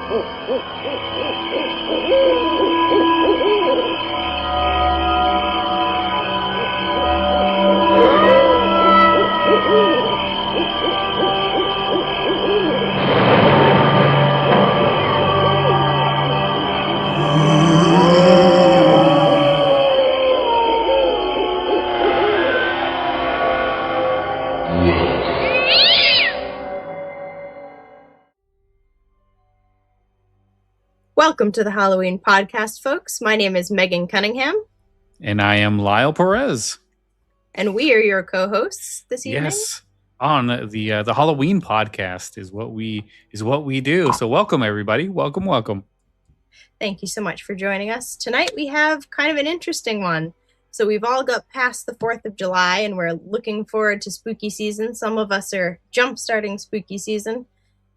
Welcome to the Halloween podcast, folks. My name is Megan Cunningham. And I am Lyle Perez. And we are your co-hosts this evening. Yes, on the Halloween podcast is what we do. So welcome, everybody. Welcome. Thank you so much for joining us. Tonight we have kind of an interesting one. So we've all got past the 4th of July and we're looking forward to spooky season. Some of us are jump-starting spooky season.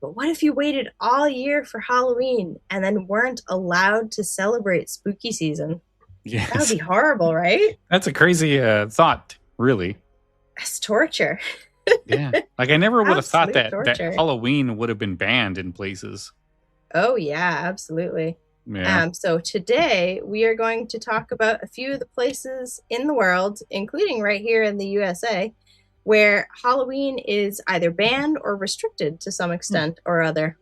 But what if you waited all year for Halloween and then weren't allowed to celebrate spooky season? Yes. That would be horrible, right? That's a crazy thought, really. That's torture. Yeah. Like I never would have thought that Halloween would have been banned in places. Oh, yeah, absolutely. Yeah. So today we are going to talk about a few of the places in the world, including right here in the USA, where Halloween is either banned or restricted to some extent or other.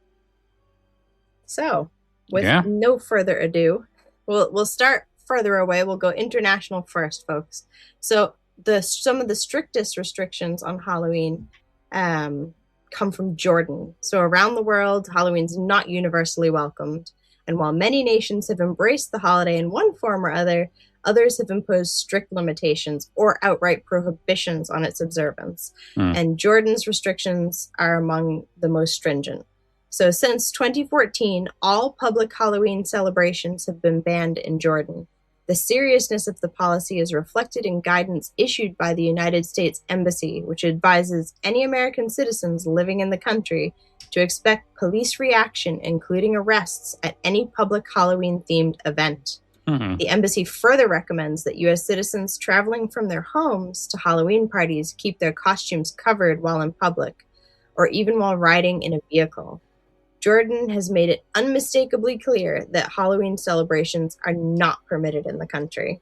So, with no further ado, we'll start further away. We'll go international first, folks. So, some of the strictest restrictions on Halloween come from Jordan. So, around the world, Halloween's not universally welcomed. And while many nations have embraced the holiday in one form or other, others have imposed strict limitations or outright prohibitions on its observance. And Jordan's restrictions are among the most stringent. So since 2014, all public Halloween celebrations have been banned in Jordan. The seriousness of the policy is reflected in guidance issued by the United States Embassy, which advises any American citizens living in the country to expect police reaction, including arrests, at any public Halloween-themed event. The embassy further recommends that U.S. citizens traveling from their homes to Halloween parties keep their costumes covered while in public, or even while riding in a vehicle. Jordan has made it unmistakably clear that Halloween celebrations are not permitted in the country.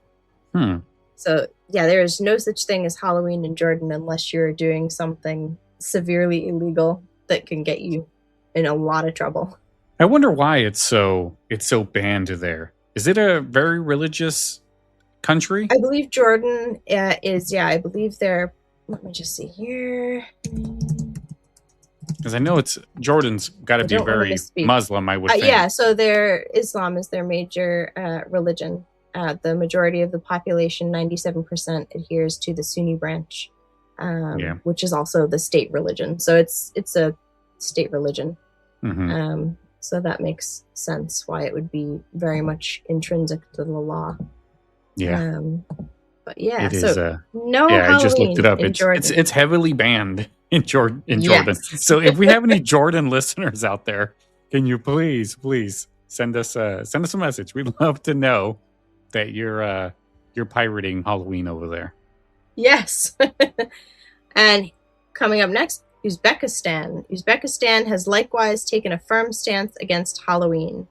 So, yeah, there is no such thing as Halloween in Jordan unless you're doing something severely illegal that can get you in a lot of trouble. I wonder why it's so banned there. Is it a very religious country? I believe Jordan is, I believe they're, let me just see here. Because I know Jordan's got to be very Muslim, I would think. Yeah, so Islam is their major religion. The majority of the population, 97%, adheres to the Sunni branch, which is also the state religion. So it's a state religion. So that makes sense why it would be very much intrinsic to the law. Yeah. But yeah, it so is, no yeah, Halloween I just looked it up. It's heavily banned in Jordan. Yes. So if we have any Jordan listeners out there, can you please send us a message? We'd love to know that you're pirating Halloween over there. Yes. And coming up next, Uzbekistan. Uzbekistan has likewise taken a firm stance against Halloween.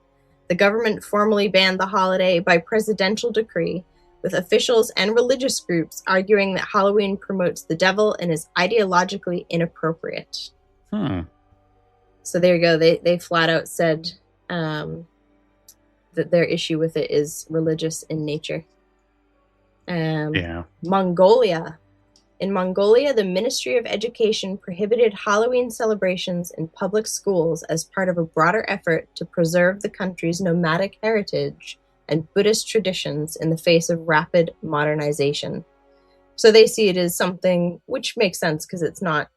The government formally banned the holiday by presidential decree, with officials and religious groups arguing that Halloween promotes the devil and is ideologically inappropriate. So there you go. They flat out said that their issue with it is religious in nature. Mongolia. In Mongolia, the Ministry of Education prohibited Halloween celebrations in public schools as part of a broader effort to preserve the country's nomadic heritage and Buddhist traditions in the face of rapid modernization. So they see it as something, which makes sense because it's not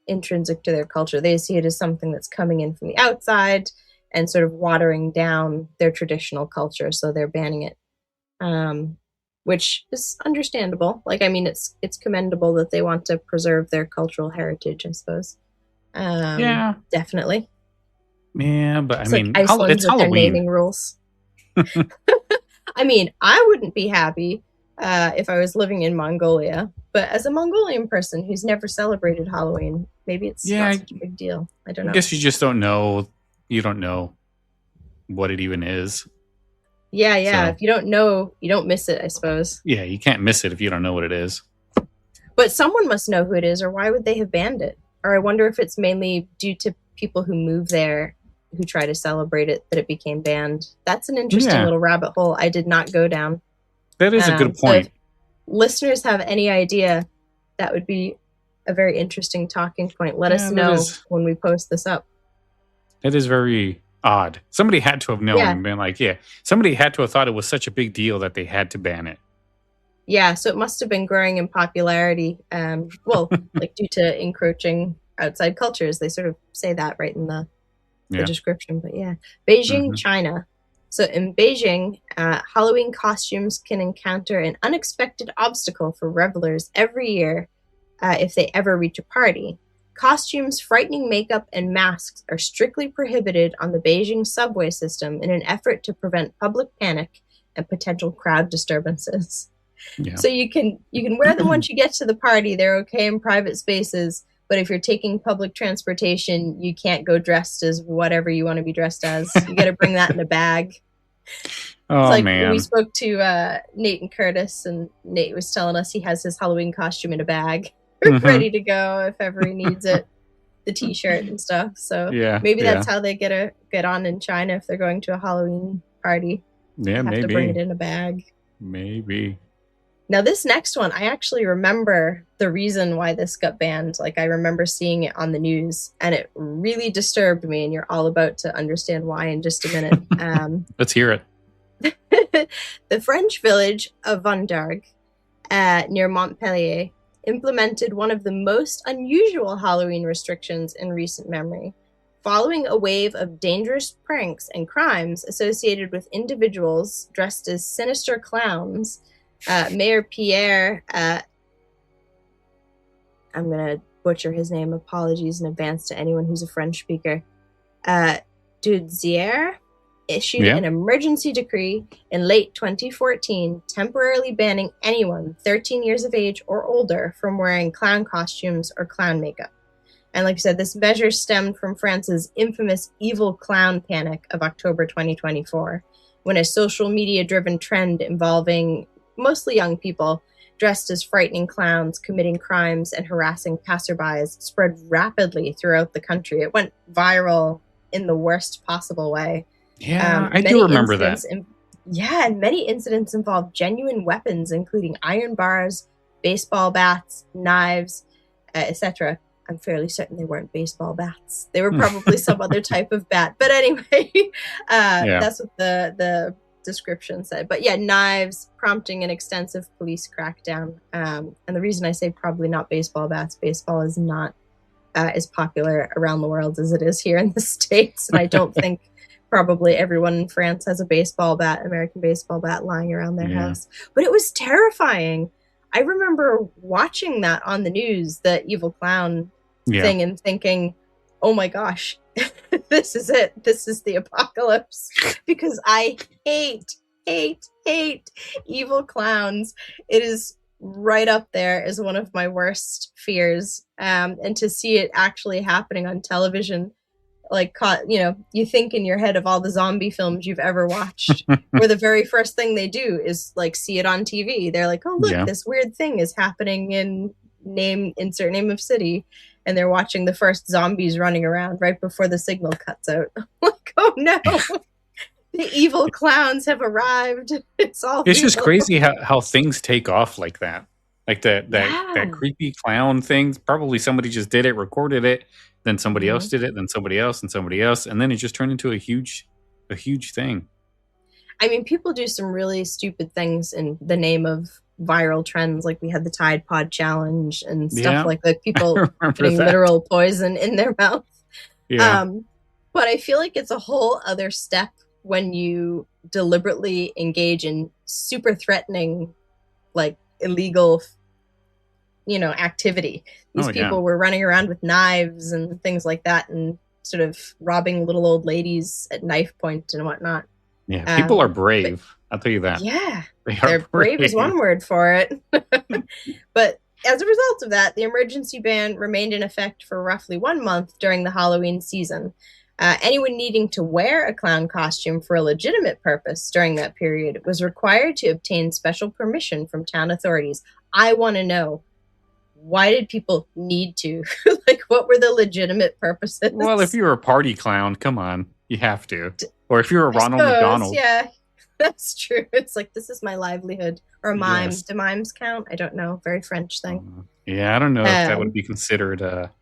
intrinsic to their culture. They see it as something that's coming in from the outside and sort of watering down their traditional culture, so they're banning it. Which is understandable. Like, I mean, it's commendable that they want to preserve their cultural heritage, I suppose. Yeah. Definitely. Yeah, but It's I mean, like Iceland it's with their Halloween. naming rules. I mean, I wouldn't be happy if I was living in Mongolia, but as a Mongolian person who's never celebrated Halloween, maybe it's not such a big deal. I don't know. I guess you just don't know. You don't know what it even is. Yeah. So, If you don't know, you don't miss it, I suppose. yeah, you can't miss it if you don't know what it is. But someone must know who it is, or why would they have banned it? Or I wonder if it's mainly due to people who move there who try to celebrate it that it became banned. That's an interesting Yeah, little rabbit hole I did not go down. that is a good So if point. listeners have any idea, that would be a very interesting talking point. Let us Yeah, know when we post this up. that is very odd. Somebody had to have known Yeah. and been like, yeah, somebody had to have thought it was such a big deal that they had to ban it. Yeah, so it must have been growing in popularity. Well, like due to encroaching outside cultures. They sort of say that right in the description. But yeah, Beijing, China. So in Beijing, Halloween costumes can encounter an unexpected obstacle for revelers every year if they ever reach a party. Costumes, frightening makeup, and masks are strictly prohibited on the Beijing subway system in an effort to prevent public panic and potential crowd disturbances. Yeah. So you can wear them once you get to the party. They're okay in private spaces, but if you're taking public transportation, you can't go dressed as whatever you want to be dressed as. You got to bring that in a bag. Oh, it's like man. we spoke to Nate and Curtis, and Nate was telling us he has his Halloween costume in a bag, ready to go if ever he needs it. The T-shirt and stuff. So maybe that's how they get on in China if they're going to a Halloween party. Yeah, they have to bring it in a bag. Maybe. Now, this next one, I actually remember the reason why this got banned. Like, I remember seeing it on the news, and it really disturbed me, and you're all about to understand why in just a minute. Let's hear it. The French village of Vendargues, near Montpellier, implemented one of the most unusual Halloween restrictions in recent memory. Following a wave of dangerous pranks and crimes associated with individuals dressed as sinister clowns, Mayor Pierre, I'm going to butcher his name, apologies in advance to anyone who's a French speaker, Dudzier, issued an emergency decree in late 2014, temporarily banning anyone 13 years of age or older from wearing clown costumes or clown makeup. And like I said, this measure stemmed from France's infamous evil clown panic of October 2024, when a social media-driven trend involving mostly young people dressed as frightening clowns, committing crimes and harassing passerbys spread rapidly throughout the country. It went viral in the worst possible way. Yeah, I do remember that. And many incidents involved genuine weapons, including iron bars, baseball bats, knives, etc. I'm fairly certain they weren't baseball bats. They were probably some other type of bat. But anyway, that's what the description said. But yeah, knives, prompting an extensive police crackdown. And the reason I say probably not baseball bats, baseball is not as popular around the world as it is here in the States. And I don't think probably everyone in France has a baseball bat, American baseball bat, lying around their house. But it was terrifying. I remember watching that on the news, the evil clown thing, and thinking, oh my gosh, this is it. This is the apocalypse. Because I hate evil clowns. It is right up there as one of my worst fears. And to see it actually happening on television, like, you think in your head of all the zombie films you've ever watched, where the very first thing they do is like see it on TV. They're like, oh, look, this weird thing is happening in insert name of city. And they're watching the first zombies running around right before the signal cuts out. Like, oh no, the evil clowns have arrived. It's just crazy how things take off like that. Like that creepy clown thing. Probably somebody just did it, recorded it. Then somebody else did it, then somebody else, and somebody else. And then it just turned into a huge thing. I mean, people do some really stupid things in the name of viral trends. Like we had the Tide Pod Challenge and stuff like that. People putting literal poison in their mouth. Yeah. But I feel like it's a whole other step when you deliberately engage in super threatening, like illegal activity. These people were running around with knives and things like that and sort of robbing little old ladies at knife point and whatnot. Yeah, people are brave. I'll tell you that. Yeah, they're brave is one word for it. But as a result of that, the emergency ban remained in effect for roughly 1 month during the Halloween season. Anyone needing to wear a clown costume for a legitimate purpose during that period was required to obtain special permission from town authorities. I want to know, why did people need to? Like, what were the legitimate purposes? Well, if you're a party clown, come on, you have to. Or if you're a I Ronald suppose, McDonald. yeah, that's true. It's like, this is my livelihood. Or mime. Yes. Do mimes count? I don't know. Very French thing. Yeah, I don't know if that would be considered a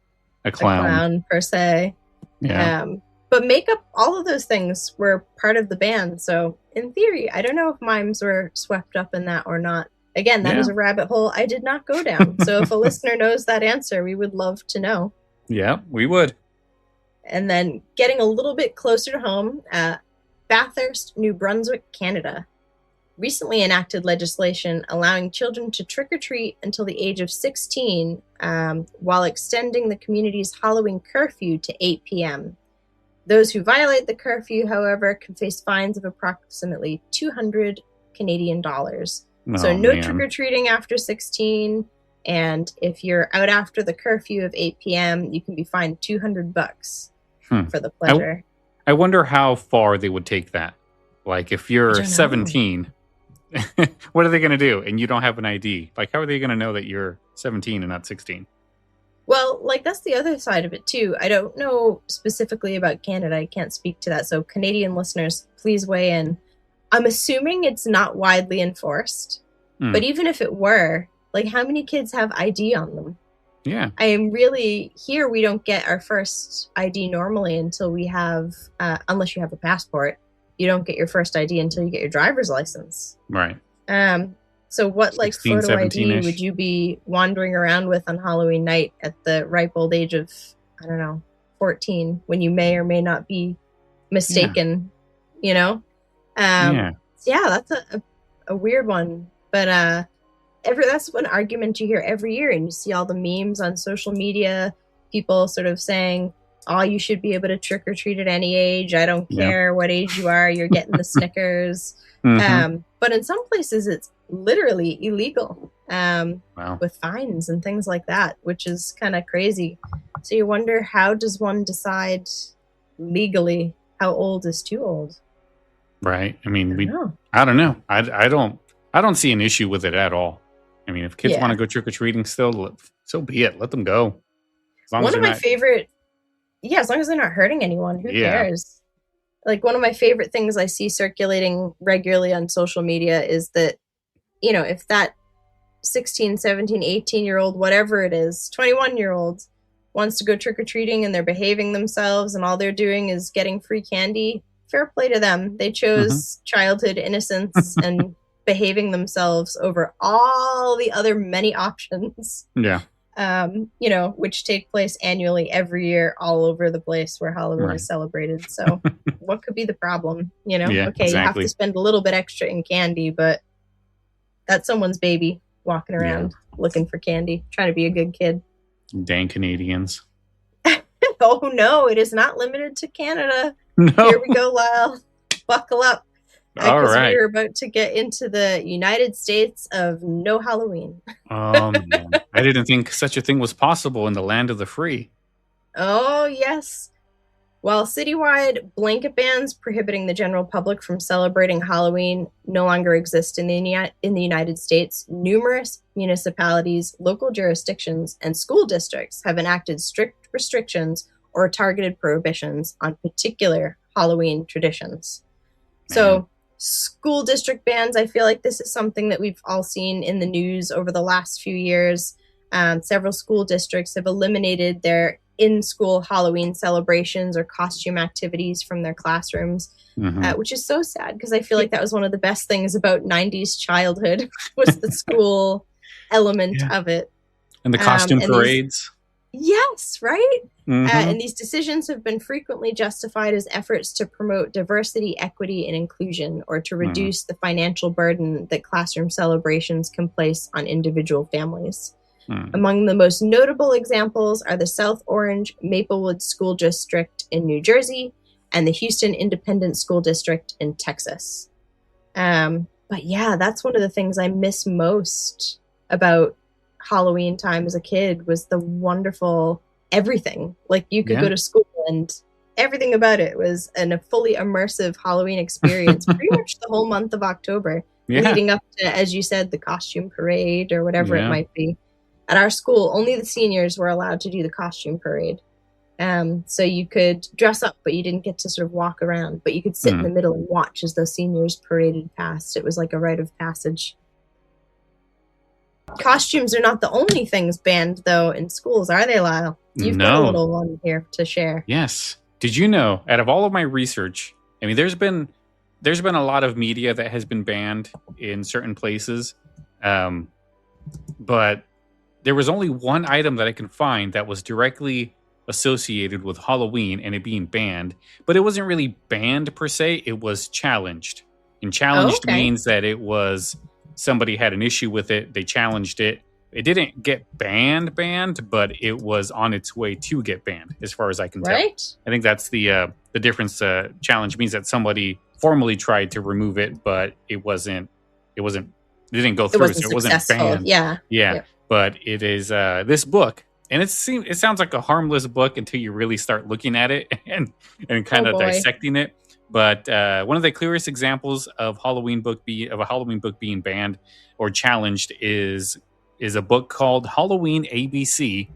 clown. A clown, per se. Yeah. But makeup, all of those things were part of the band. So, in theory, I don't know if mimes were swept up in that or not. Again, that is a rabbit hole I did not go down. So if a listener knows that answer, we would love to know. Yeah, we would. And then getting a little bit closer to home, Bathurst, New Brunswick, Canada, recently enacted legislation allowing children to trick-or-treat until the age of 16, while extending the community's Halloween curfew to 8 p.m. Those who violate the curfew, however, can face fines of approximately 200 Canadian dollars. So no trick-or-treating after 16, and if you're out after the curfew of 8 p.m., you can be fined $200 for the pleasure. I wonder how far they would take that. Like, if you're 17, what are they going to do? And you don't have an ID. Like, how are they going to know that you're 17 and not 16? Well, like, that's the other side of it, too. I don't know specifically about Canada. I can't speak to that. So Canadian listeners, please weigh in. I'm assuming it's not widely enforced, but even if it were, like, how many kids have ID on them? Yeah. I am really, here we don't get our first ID normally until we have, unless you have a passport, you don't get your first ID until you get your driver's license. Right. So what, 16, like, photo ID would you be wandering around with on Halloween night at the ripe old age of, I don't know, 14, when you may or may not be mistaken, you know? Yeah, that's a weird one. But that's one argument you hear every year, and you see all the memes on social media, people sort of saying, oh, you should be able to trick or treat at any age. I don't care what age you are, you're getting the Snickers. But in some places, it's literally illegal with fines and things like that, which is kind of crazy. So you wonder, how does one decide legally how old is too old? Right. I mean, I don't know. I don't see an issue with it at all. I mean, if kids want to go trick-or-treating still, so be it. Let them go. One of my favorite... Yeah, as long as they're not hurting anyone, who cares? Like, one of my favorite things I see circulating regularly on social media is that, you know, if that 16, 17, 18-year-old, whatever it is, 21-year-old wants to go trick-or-treating and they're behaving themselves and all they're doing is getting free candy, fair play to them. They chose childhood innocence and behaving themselves over all the other many options. Yeah. You know, which take place annually every year all over the place where Halloween is celebrated. So what could be the problem? You know, you have to spend a little bit extra in candy, but that's someone's baby walking around looking for candy, trying to be a good kid. Dang Canadians. Oh, no, it is not limited to Canada. No. Here we go, Lyle. Buckle up. All right. We're about to get into the United States of no Halloween. Oh, man. I didn't think such a thing was possible in the land of the free. Oh, yes. While citywide blanket bans prohibiting the general public from celebrating Halloween no longer exist in the United States, numerous municipalities, local jurisdictions, and school districts have enacted strict restrictions or targeted prohibitions on particular Halloween traditions. Man. So, school district bans, I feel like this is something that we've all seen in the news over the last few years. Several school districts have eliminated their in-school Halloween celebrations or costume activities from their classrooms, which is so sad because I feel like that was one of the best things about 90s childhood was the school element of it. And the costume parades. Yes, right? And these decisions have been frequently justified as efforts to promote diversity, equity, and inclusion, or to reduce the financial burden that classroom celebrations can place on individual families. Among the most notable examples are the South Orange Maplewood School District in New Jersey and the Houston Independent School District in Texas. But yeah, that's one of the things I miss most about Halloween time as a kid was the wonderful everything. Like, you could go to school and everything about it was a fully immersive Halloween experience pretty much the whole month of October, leading up to, as you said, the costume parade or whatever it might be. At our school, only the seniors were allowed to do the costume parade. So you could dress up, but you didn't get to sort of walk around, but you could sit in the middle and watch as those seniors paraded past. It was like a rite of passage. Costumes are not the only things banned, though, in schools, are they, Lyle? You've got a little one here to share. Yes. Did you know, out of all of my research, I mean, there's been a lot of media that has been banned in certain places, but there was only one item that I can find that was directly associated with Halloween and it being banned, but it wasn't really banned per se. It was challenged, and challenged means that it was somebody had an issue with it. They challenged it. It didn't get banned, but it was on its way to get banned, as far as I can tell. I think that's the difference. Challenge means that somebody formally tried to remove it, but it didn't go through, so it wasn't banned. Yeah. But it is this book, and it sounds like a harmless book until you really start looking at it and kind of dissecting it. But one of the clearest examples of a Halloween book being banned or challenged is a book called Halloween ABC,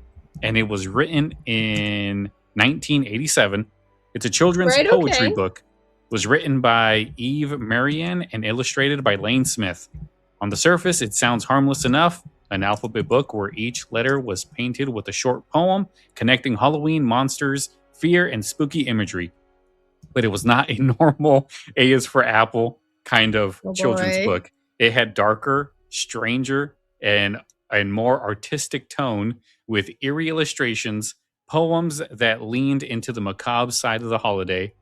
and it was written in 1987. It's a children's poetry book. It was written by Eve Marianne and illustrated by Lane Smith. On the surface, it sounds harmless enough. An alphabet book where each letter was painted with a short poem connecting Halloween monsters, fear, and spooky imagery. But it was not a normal A is for Apple kind of children's book. It had darker, stranger, and more artistic tone with eerie illustrations, poems that leaned into the macabre side of the holiday.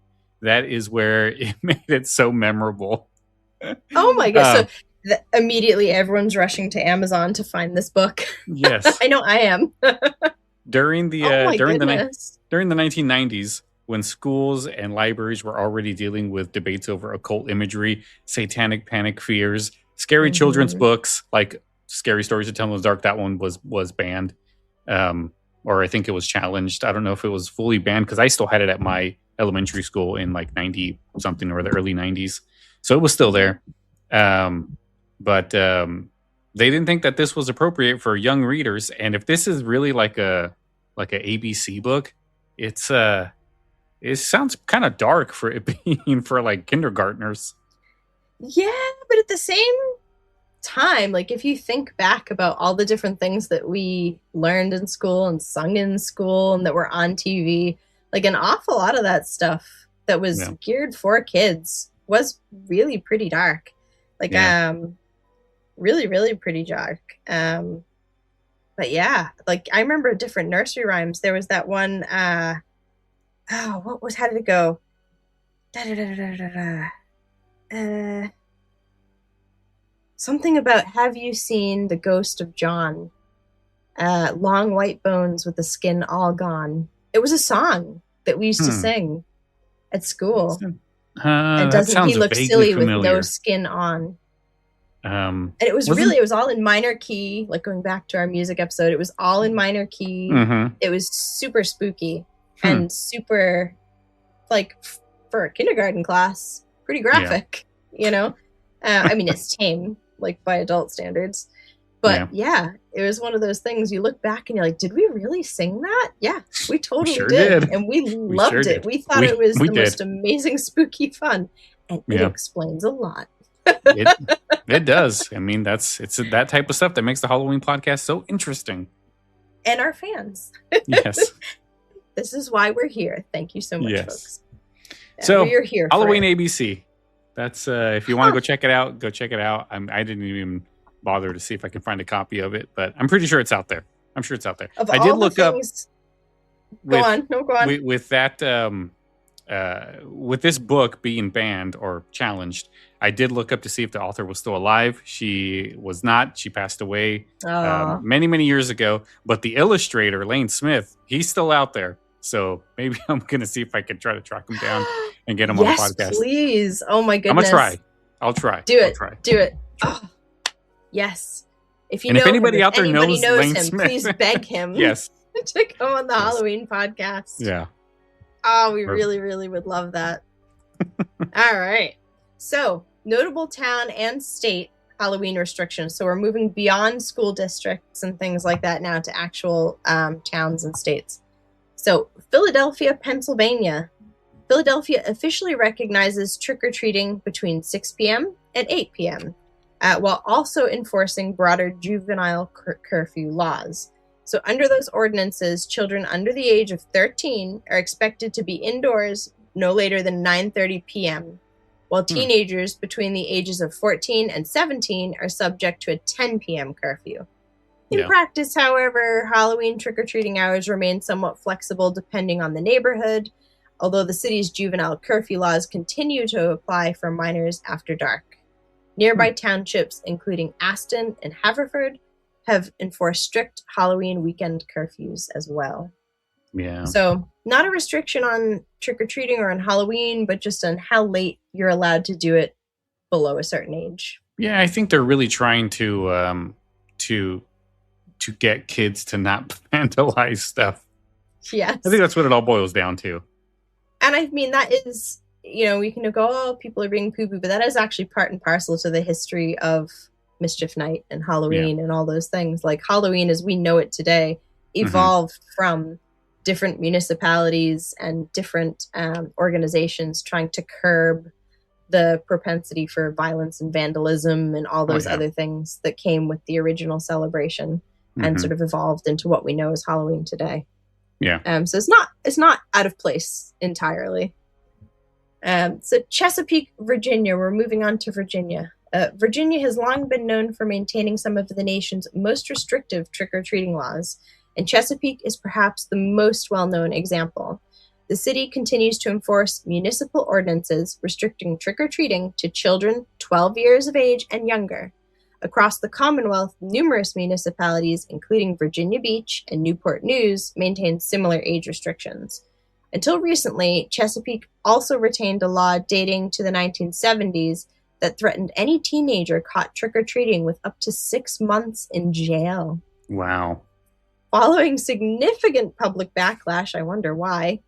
That is where it made it so memorable. Oh my God. So immediately everyone's rushing to Amazon to find this book. Yes. I know I am. During the 1990s, when schools and libraries were already dealing with debates over occult imagery, satanic panic fears, scary children's books like Scary Stories to Tell in the Dark, that one was banned. Or I think it was challenged. I don't know if it was fully banned because I still had it at my elementary school in like 90 something or the early 90s. So it was still there. But they didn't think that this was appropriate for young readers. And if this is really like a ABC book, it sounds kind of dark for it being for like kindergartners. Yeah, but at the same time, like if you think back about all the different things that we learned in school and sung in school and that were on TV, like an awful lot of that stuff that was geared for kids was really pretty dark. Like, really, really pretty dark. But yeah, like I remember different nursery rhymes. There was that one, how did it go? Something about, have you seen the ghost of John? Long white bones with the skin all gone. It was a song that we used to sing at school. And doesn't he look silly familiar with no skin on? And it was all in minor key, like going back to our music episode, it was all in minor key. It was super spooky and super, like, for a kindergarten class, pretty graphic, you know? I mean, it's tame, like, by adult standards. But, it was one of those things you look back and you're like, did we really sing that? Yeah, we totally did. And we loved it. We thought it was the most amazing, spooky fun. And it explains a lot. It does. I mean, it's that type of stuff that makes the Halloween podcast so interesting. And our fans. Yes. This is why we're here. Thank you so much, folks. So we're here Halloween ABC. That's if you want to go check it out, go check it out. I didn't even bother to see if I can find a copy of it, but I'm pretty sure it's out there. I did look up. Go on. With that, with this book being banned or challenged, I did look up to see if the author was still alive. She was not. She passed away many, many years ago. But the illustrator, Lane Smith, he's still out there. So maybe I'm going to see if I can try to track him down and get him on the podcast. Yes, please. Oh, my goodness. I'm going to try. I'll try. Do it. Oh, yes. If anybody out there knows Lane him, Smith, please beg him yes, to come on the Halloween podcast. Yeah. Oh, we really, really would love that. All right. So, notable town and state Halloween restrictions. So, we're moving beyond school districts and things like that now to actual towns and states. So, Philadelphia, Pennsylvania. Philadelphia officially recognizes trick-or-treating between 6 p.m. and 8 p.m., while also enforcing broader juvenile curfew laws. So under those ordinances, children under the age of 13 are expected to be indoors no later than 9:30 p.m., while teenagers between the ages of 14 and 17 are subject to a 10 p.m. curfew. In practice, however, Halloween trick-or-treating hours remain somewhat flexible depending on the neighborhood, although the city's juvenile curfew laws continue to apply for minors after dark. Nearby townships, including Aston and Haverford, have enforced strict Halloween weekend curfews as well. Yeah. So, not a restriction on trick-or-treating or on Halloween, but just on how late you're allowed to do it below a certain age. Yeah, I think they're really trying to get kids to not vandalize stuff. Yes. I think that's what it all boils down to. And I mean, that is, we can go, oh, people are being poo-poo, but that is actually part and parcel to the history of Mischief Night and Halloween and all those things. Like Halloween as we know it today evolved from different municipalities and different organizations trying to curb the propensity for violence and vandalism and all those other things that came with the original celebration and sort of evolved into what we know as Halloween today. Yeah. So it's not out of place entirely. So Chesapeake, Virginia. We're moving on to Virginia. Virginia has long been known for maintaining some of the nation's most restrictive trick-or-treating laws, and Chesapeake is perhaps the most well-known example. The city continues to enforce municipal ordinances restricting trick-or-treating to children 12 years of age and younger. Across the Commonwealth, numerous municipalities, including Virginia Beach and Newport News, maintain similar age restrictions. Until recently, Chesapeake also retained a law dating to the 1970s that threatened any teenager caught trick-or-treating with up to 6 months in jail. Wow. Following significant public backlash, I wonder why,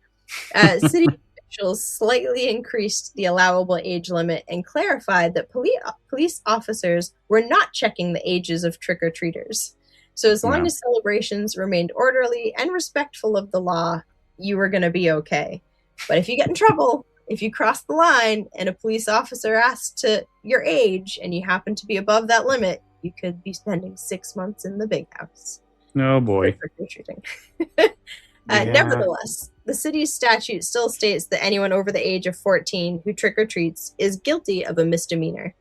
city officials slightly increased the allowable age limit and clarified that police officers were not checking the ages of trick-or-treaters. So as long as celebrations remained orderly and respectful of the law, you were going to be okay. But if you get in trouble, if you cross the line and a police officer asks to your age and you happen to be above that limit, you could be spending 6 months in the big house. Oh, boy. Trick-or-treating. Nevertheless, the city's statute still states that anyone over the age of 14 who trick-or-treats is guilty of a misdemeanor.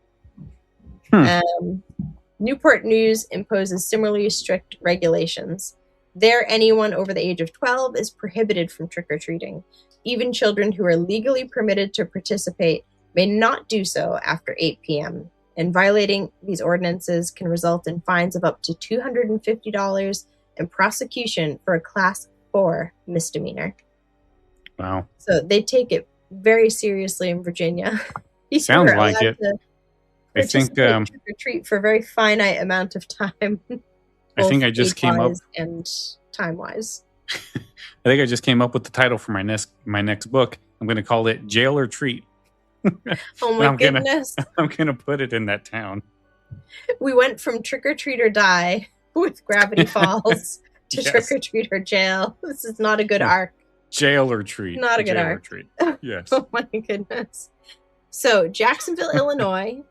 Newport News imposes similarly strict regulations. There, anyone over the age of 12 is prohibited from trick-or-treating. Even children who are legally permitted to participate may not do so after 8 p.m., and violating these ordinances can result in fines of up to $250 and prosecution for a Class 4 misdemeanor. Wow. So they take it very seriously in Virginia. Sounds like it. I think trick-or-treat for a very finite amount of time. I think I just came up and time-wise. I think I just came up with the title for my next book. I'm going to call it Jail or Treat. Oh my goodness. I'm going to put it in that town. We went from Trick or Treat or Die with Gravity Falls to Trick or Treat or Jail. This is not a good arc. Jail or Treat. Not a good arc. Treat. Yes. Oh my goodness. So Jacksonville, Illinois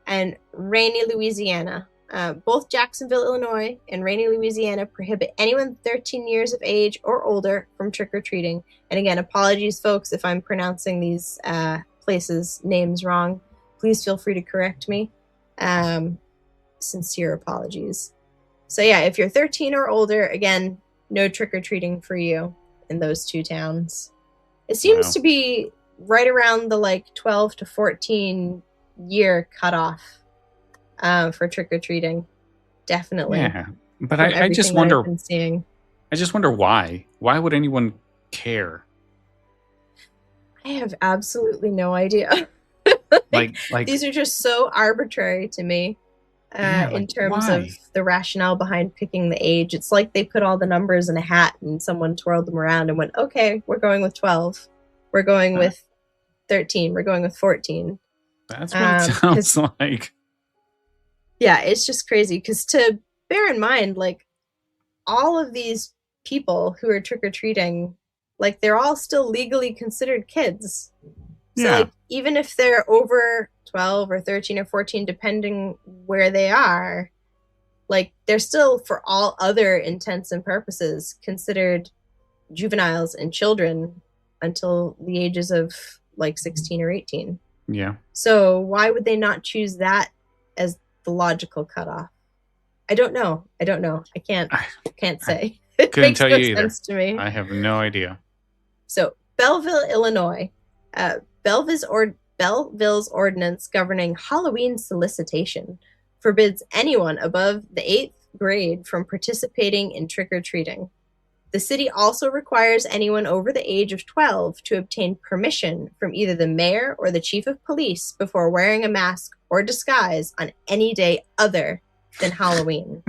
and Rainy, Louisiana. Both Jacksonville, Illinois and Rainy, Louisiana prohibit anyone 13 years of age or older from trick-or-treating. And again, apologies, folks, if I'm pronouncing these places' names wrong. Please feel free to correct me. Sincere apologies. So yeah, if you're 13 or older, again, no trick-or-treating for you in those two towns. It seems to be right around the 12 to 14 year cutoff for trick-or-treating. Definitely. Yeah, but I just wonder. I just wonder why. Why would anyone care? I have absolutely no idea. like these are just so arbitrary to me in terms of the rationale behind picking the age. It's like they put all the numbers in a hat and someone twirled them around and went, okay, we're going with 12. We're going with 13. We're going with 14. That's what it sounds like. Yeah, it's just crazy because to bear in mind, like, all of these people who are trick-or-treating, like, they're all still legally considered kids. So, like, even if they're over 12 or 13 or 14, depending where they are, like, they're still, for all other intents and purposes, considered juveniles and children until the ages of, like, 16 or 18. Yeah. So why would they not choose that as the logical cutoff? I don't know. I can't say. It Couldn't makes tell no you either. sense to me. I have no idea. So Belleville, Illinois. Belleville's ordinance governing Halloween solicitation forbids anyone above the 8th grade from participating in trick-or-treating. The city also requires anyone over the age of 12 to obtain permission from either the mayor or the chief of police before wearing a mask or disguise on any day other than Halloween.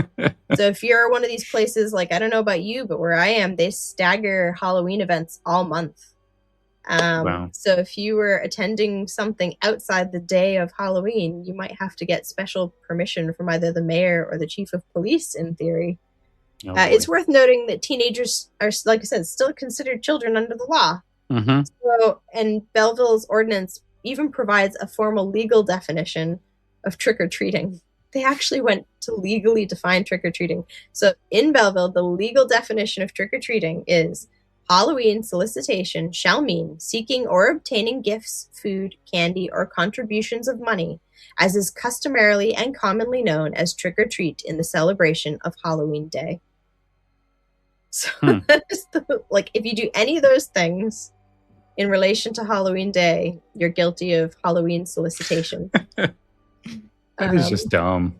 So if you're one of these places, like, I don't know about you, but where I am, they stagger Halloween events all month. Wow. So if you were attending something outside the day of Halloween, you might have to get special permission from either the mayor or the chief of police, in theory. It's worth noting that teenagers are, like I said, still considered children under the law. Mm-hmm. So, and Belleville's ordinance even provides a formal legal definition of trick-or-treating. They actually went to legally define trick-or-treating. So in Belleville, the legal definition of trick-or-treating is Halloween solicitation shall mean seeking or obtaining gifts, food, candy, or contributions of money, as is customarily and commonly known as trick-or-treat in the celebration of Halloween Day. So like, if you do any of those things in relation to Halloween Day, you're guilty of Halloween solicitation. That is just dumb.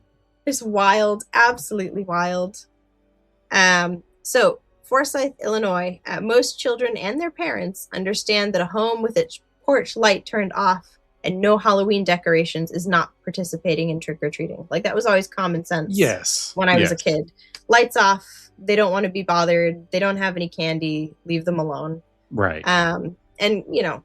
It's wild, absolutely wild. So Forsyth, Illinois, most children and their parents understand that a home with its porch light turned off and no Halloween decorations is not participating in trick-or-treating. Like, that was always common sense. Yes. When I was a kid. Lights off. They don't want to be bothered. They don't have any candy. Leave them alone. Right. And, you know,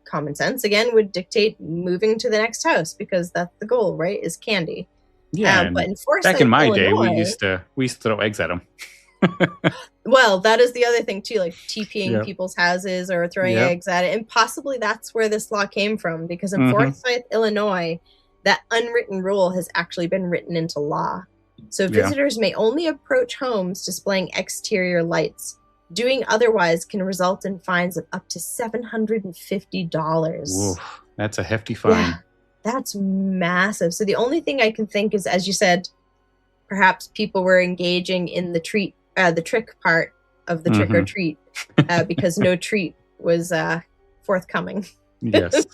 common sense, again, would dictate moving to the next house because that's the goal, right? Is candy. Yeah. But in Forsyth, back in my Illinois, day, we used to throw eggs at them. Well, that is the other thing too, like TPing people's houses or throwing eggs at it. And possibly that's where this law came from, because in Forsyth, Illinois, that unwritten rule has actually been written into law. So visitors may only approach homes displaying exterior lights. Doing otherwise can result in fines of up to $750. Oof, that's a hefty fine. Yeah, that's massive. So the only thing I can think is, as you said, perhaps people were engaging in the trick part of the trick or treat because no treat was forthcoming. Yes,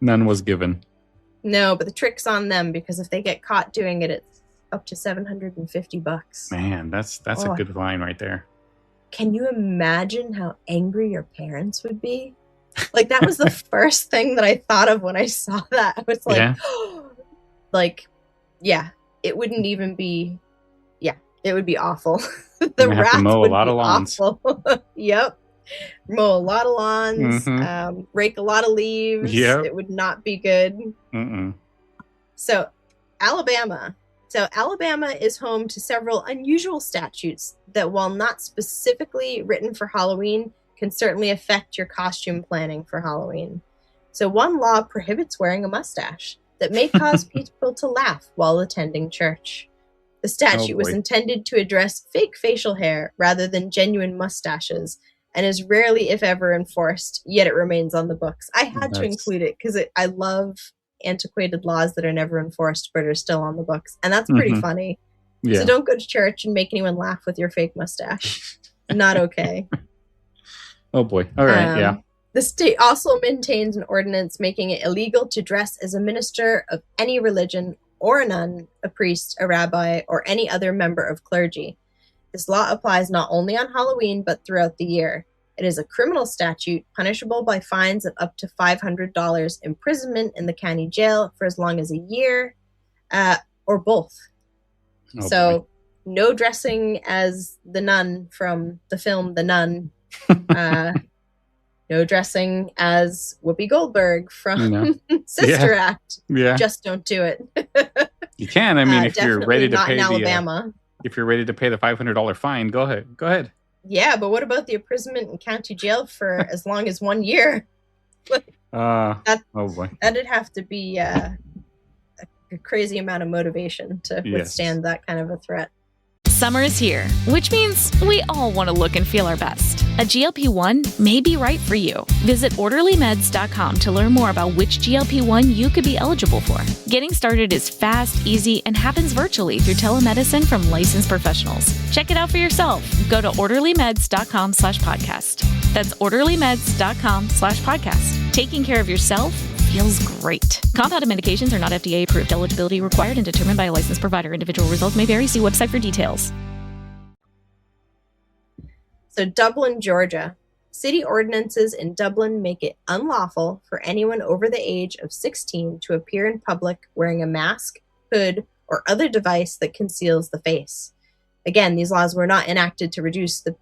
none was given. No, but the trick's on them, because if they get caught doing it, it's up to $750. Man, that's a good fine right there. Can you imagine how angry your parents would be? Like, that was the first thing that I thought of when I saw that. I was like, it wouldn't even be, it would be awful. The rats would mow would a lot be of lawns. awful. Yep. Mow a lot of lawns, rake a lot of leaves. Yep. It would not be good. So, Alabama. Alabama is home to several unusual statutes that, while not specifically written for Halloween, can certainly affect your costume planning for Halloween. So one law prohibits wearing a mustache that may cause people to laugh while attending church. The statute was intended to address fake facial hair rather than genuine mustaches, and is rarely, if ever, enforced, yet it remains on the books. I had to include it because I love antiquated laws that are never enforced but are still on the books, and that's pretty funny. So don't go to church and make anyone laugh with your fake mustache. Not okay. Oh boy. All right. The state also maintains an ordinance making it illegal to dress as a minister of any religion, or a nun, a priest, a rabbi, or any other member of clergy. This law applies not only on Halloween but throughout the year. It is a criminal statute punishable by fines of up to $500, imprisonment in the county jail for as long as a year, or both. So no dressing as the nun from the film The Nun. No dressing as Whoopi Goldberg from Sister Act. Yeah. Just don't do it. You can. I mean, if you're ready to not pay in Alabama. if you're ready to pay the $500 fine, go ahead. Go ahead. Yeah, but what about the imprisonment in county jail for as long as 1 year? Oh boy. That'd have to be a crazy amount of motivation to withstand that kind of a threat. Summer is here, which means we all want to look and feel our best. A GLP-1 may be right for you. Visit orderlymeds.com to learn more about which GLP-1 you could be eligible for. Getting started is fast, easy, and happens virtually through telemedicine from licensed professionals. Check it out for yourself. Go to orderlymeds.com/podcast. That's orderlymeds.com/podcast. Taking care of yourself feels great. Compounded medications are not FDA approved. Eligibility required and determined by a licensed provider. Individual results may vary. See website for details. So Dublin, Georgia. City ordinances in Dublin make it unlawful for anyone over the age of 16 to appear in public wearing a mask, hood, or other device that conceals the face. Again, these laws were not enacted to reduce the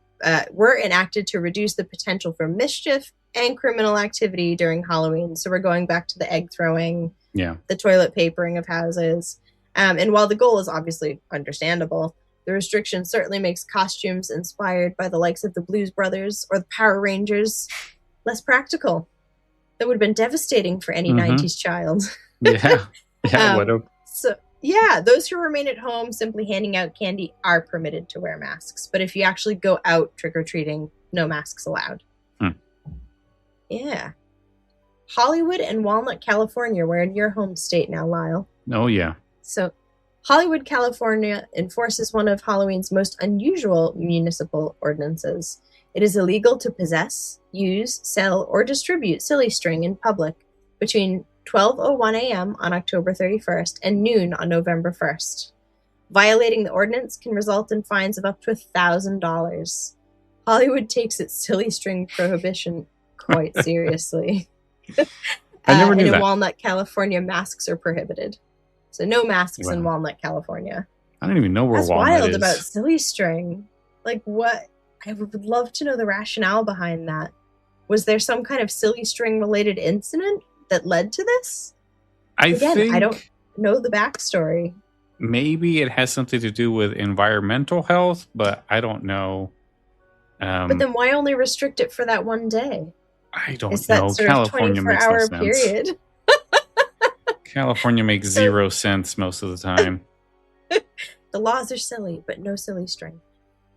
potential for mischief and criminal activity during Halloween. So we're going back to the egg throwing, the toilet papering of houses. And while the goal is obviously understandable, the restriction certainly makes costumes inspired by the likes of the Blues Brothers or the Power Rangers less practical. That would have been devastating for any 90s child. Yeah, would have. So, yeah, those who remain at home simply handing out candy are permitted to wear masks. But if you actually go out trick-or-treating, no masks allowed. Yeah. Hollywood and Walnut, California. We're in your home state now, Lyle. Oh, yeah. So Hollywood, California enforces one of Halloween's most unusual municipal ordinances. It is illegal to possess, use, sell, or distribute silly string in public between 12:01 a.m. on October 31st and noon on November 1st. Violating the ordinance can result in fines of up to $1,000. Hollywood takes its silly string prohibition quite seriously. I never knew that. In Walnut, California, masks are prohibited. So no masks in Walnut, California. I don't even know where That's Walnut wild is. about silly string. Like what? I would love to know the rationale behind that. Was there some kind of silly string related incident that led to this? I don't know the backstory. Maybe it has something to do with environmental health, but I don't know. But then why only restrict it for that one day? I don't it's know. That sort California of makes no sense. Period. California makes zero sense most of the time. The laws are silly, but no silly string.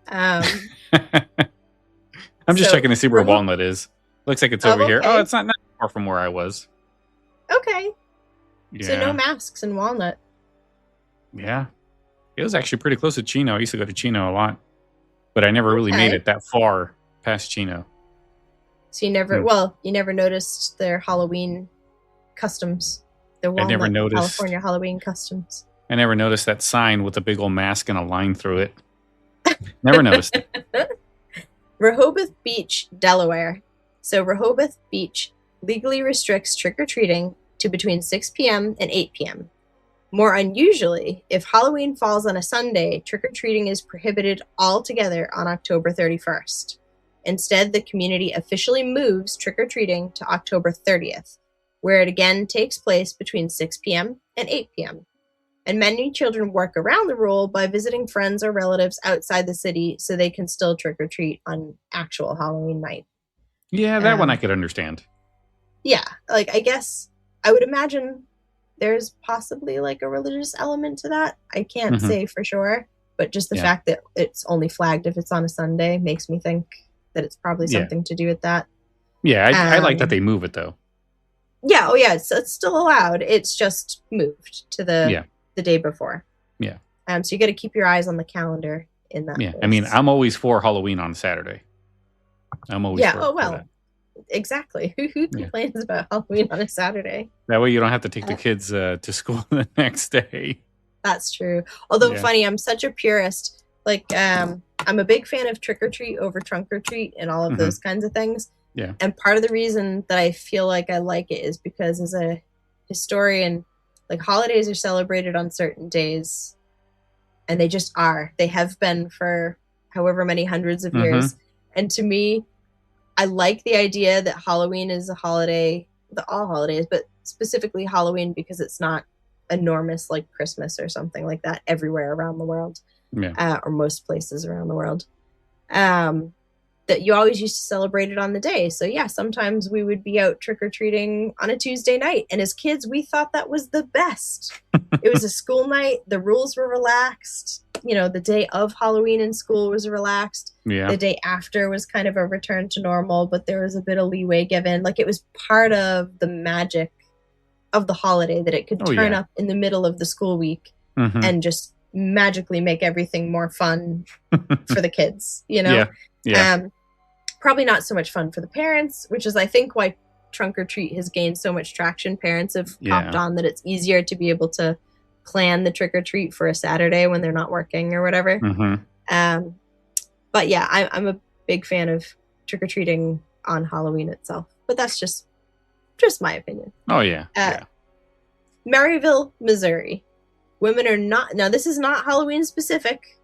I'm just checking to see where Walnut is. Looks like it's over here. Oh, it's not far from where I was. Okay. Yeah. So no masks in Walnut. Yeah. It was actually pretty close to Chino. I used to go to Chino a lot. But I never really made it that far past Chino. So you never noticed their Halloween customs. The Walnut, California Halloween customs. I never noticed that sign with a big old mask and a line through it. Never noticed it. Rehoboth Beach, Delaware. So Rehoboth Beach legally restricts trick-or-treating to between 6 p.m. and 8 p.m. More unusually, if Halloween falls on a Sunday, trick-or-treating is prohibited altogether on October 31st. Instead, the community officially moves trick-or-treating to October 30th, where it again takes place between 6 p.m. and 8 p.m. And many children work around the rule by visiting friends or relatives outside the city so they can still trick-or-treat on actual Halloween night. Yeah, that one I could understand. Yeah, like I guess I would imagine there's possibly like a religious element to that. I can't say for sure, but just the fact that it's only flagged if it's on a Sunday makes me think that it's probably something to do with that. Yeah, I like that they move it though. Yeah, it's still allowed. It's just moved to the day before. Yeah. So you got to keep your eyes on the calendar in that. Yeah, I mean, I'm always for Halloween on Saturday. I'm always for that. Exactly. Who complains about Halloween on a Saturday? That way you don't have to take the kids to school the next day. That's true. Although funny, I'm such a purist. Like, I'm a big fan of trick or treat over trunk or treat and all of those kinds of things. Yeah. And part of the reason that I feel like I like it is because as a historian, like holidays are celebrated on certain days, and they just are. They have been for however many hundreds of years. And to me, I like the idea that Halloween is a holiday, all holidays, but specifically Halloween because it's not enormous like Christmas or something like that everywhere around the world, or most places around the world. That you always used to celebrate it on the day. So yeah, sometimes we would be out trick-or-treating on a Tuesday night. And as kids, we thought that was the best. It was a school night. The rules were relaxed. You know, the day of Halloween in school was relaxed. Yeah. The day after was kind of a return to normal, but there was a bit of leeway given. Like, it was part of the magic of the holiday that it could turn up in the middle of the school week and just magically make everything more fun for the kids, you know? Yeah. Probably not so much fun for the parents, which is, I think, why Trunk or Treat has gained so much traction. Parents have hopped on that it's easier to be able to plan the trick or treat for a Saturday when they're not working or whatever. But yeah, I'm a big fan of trick or treating on Halloween itself. But that's just my opinion. Oh yeah. Maryville, Missouri. Women are not, now this is not Halloween specific,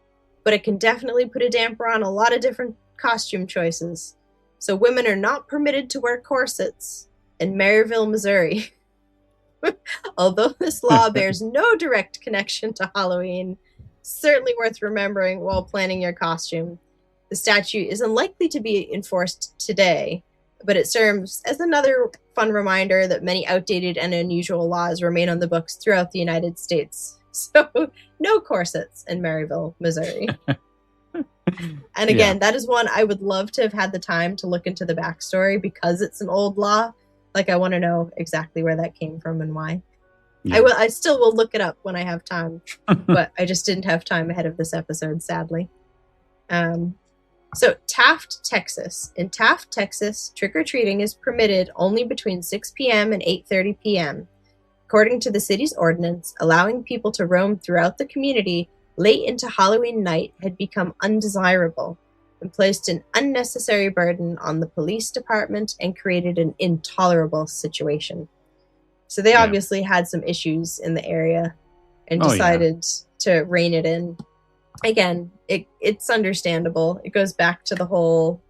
but it can definitely put a damper on a lot of different costume choices. So women are not permitted to wear corsets in Maryville, Missouri. Although this law bears no direct connection to Halloween, certainly worth remembering while planning your costume. The statute is unlikely to be enforced today, but it serves as another fun reminder that many outdated and unusual laws remain on the books throughout the United States. So, no corsets in Maryville, Missouri. And again, that is one I would love to have had the time to look into the backstory because it's an old law. Like, I want to know exactly where that came from and why. I still will look it up when I have time, but I just didn't have time ahead of this episode, sadly. So Taft, Texas. In Taft, Texas, trick-or-treating is permitted only between 6 p.m. and 8:30 p.m. According to the city's ordinance, allowing people to roam throughout the community late into Halloween night had become undesirable and placed an unnecessary burden on the police department and created an intolerable situation. So they obviously had some issues in the area and decided to rein it in. Again, it's understandable. It goes back to the whole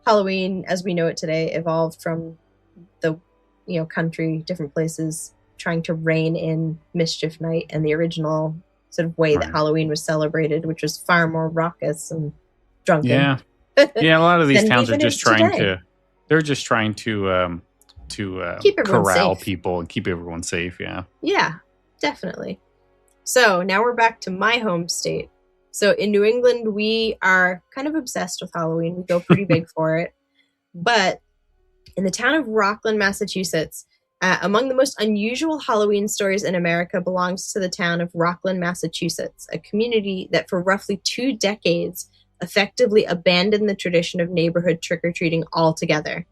Halloween as we know it today evolved from the country, different places trying to rein in Mischief Night and the original sort of way that Halloween was celebrated, which was far more raucous and drunken. Yeah, a lot of these towns are just trying to keep corral safe. people and keep everyone safe. Yeah, definitely. So now we're back to my home state. So in New England, we are kind of obsessed with Halloween. We go pretty big for it. But in the town of Rockland, Massachusetts, among the most unusual Halloween stories in America belongs to the town of Rockland, Massachusetts, a community that for roughly 2 decades effectively abandoned the tradition of neighborhood trick-or-treating altogether.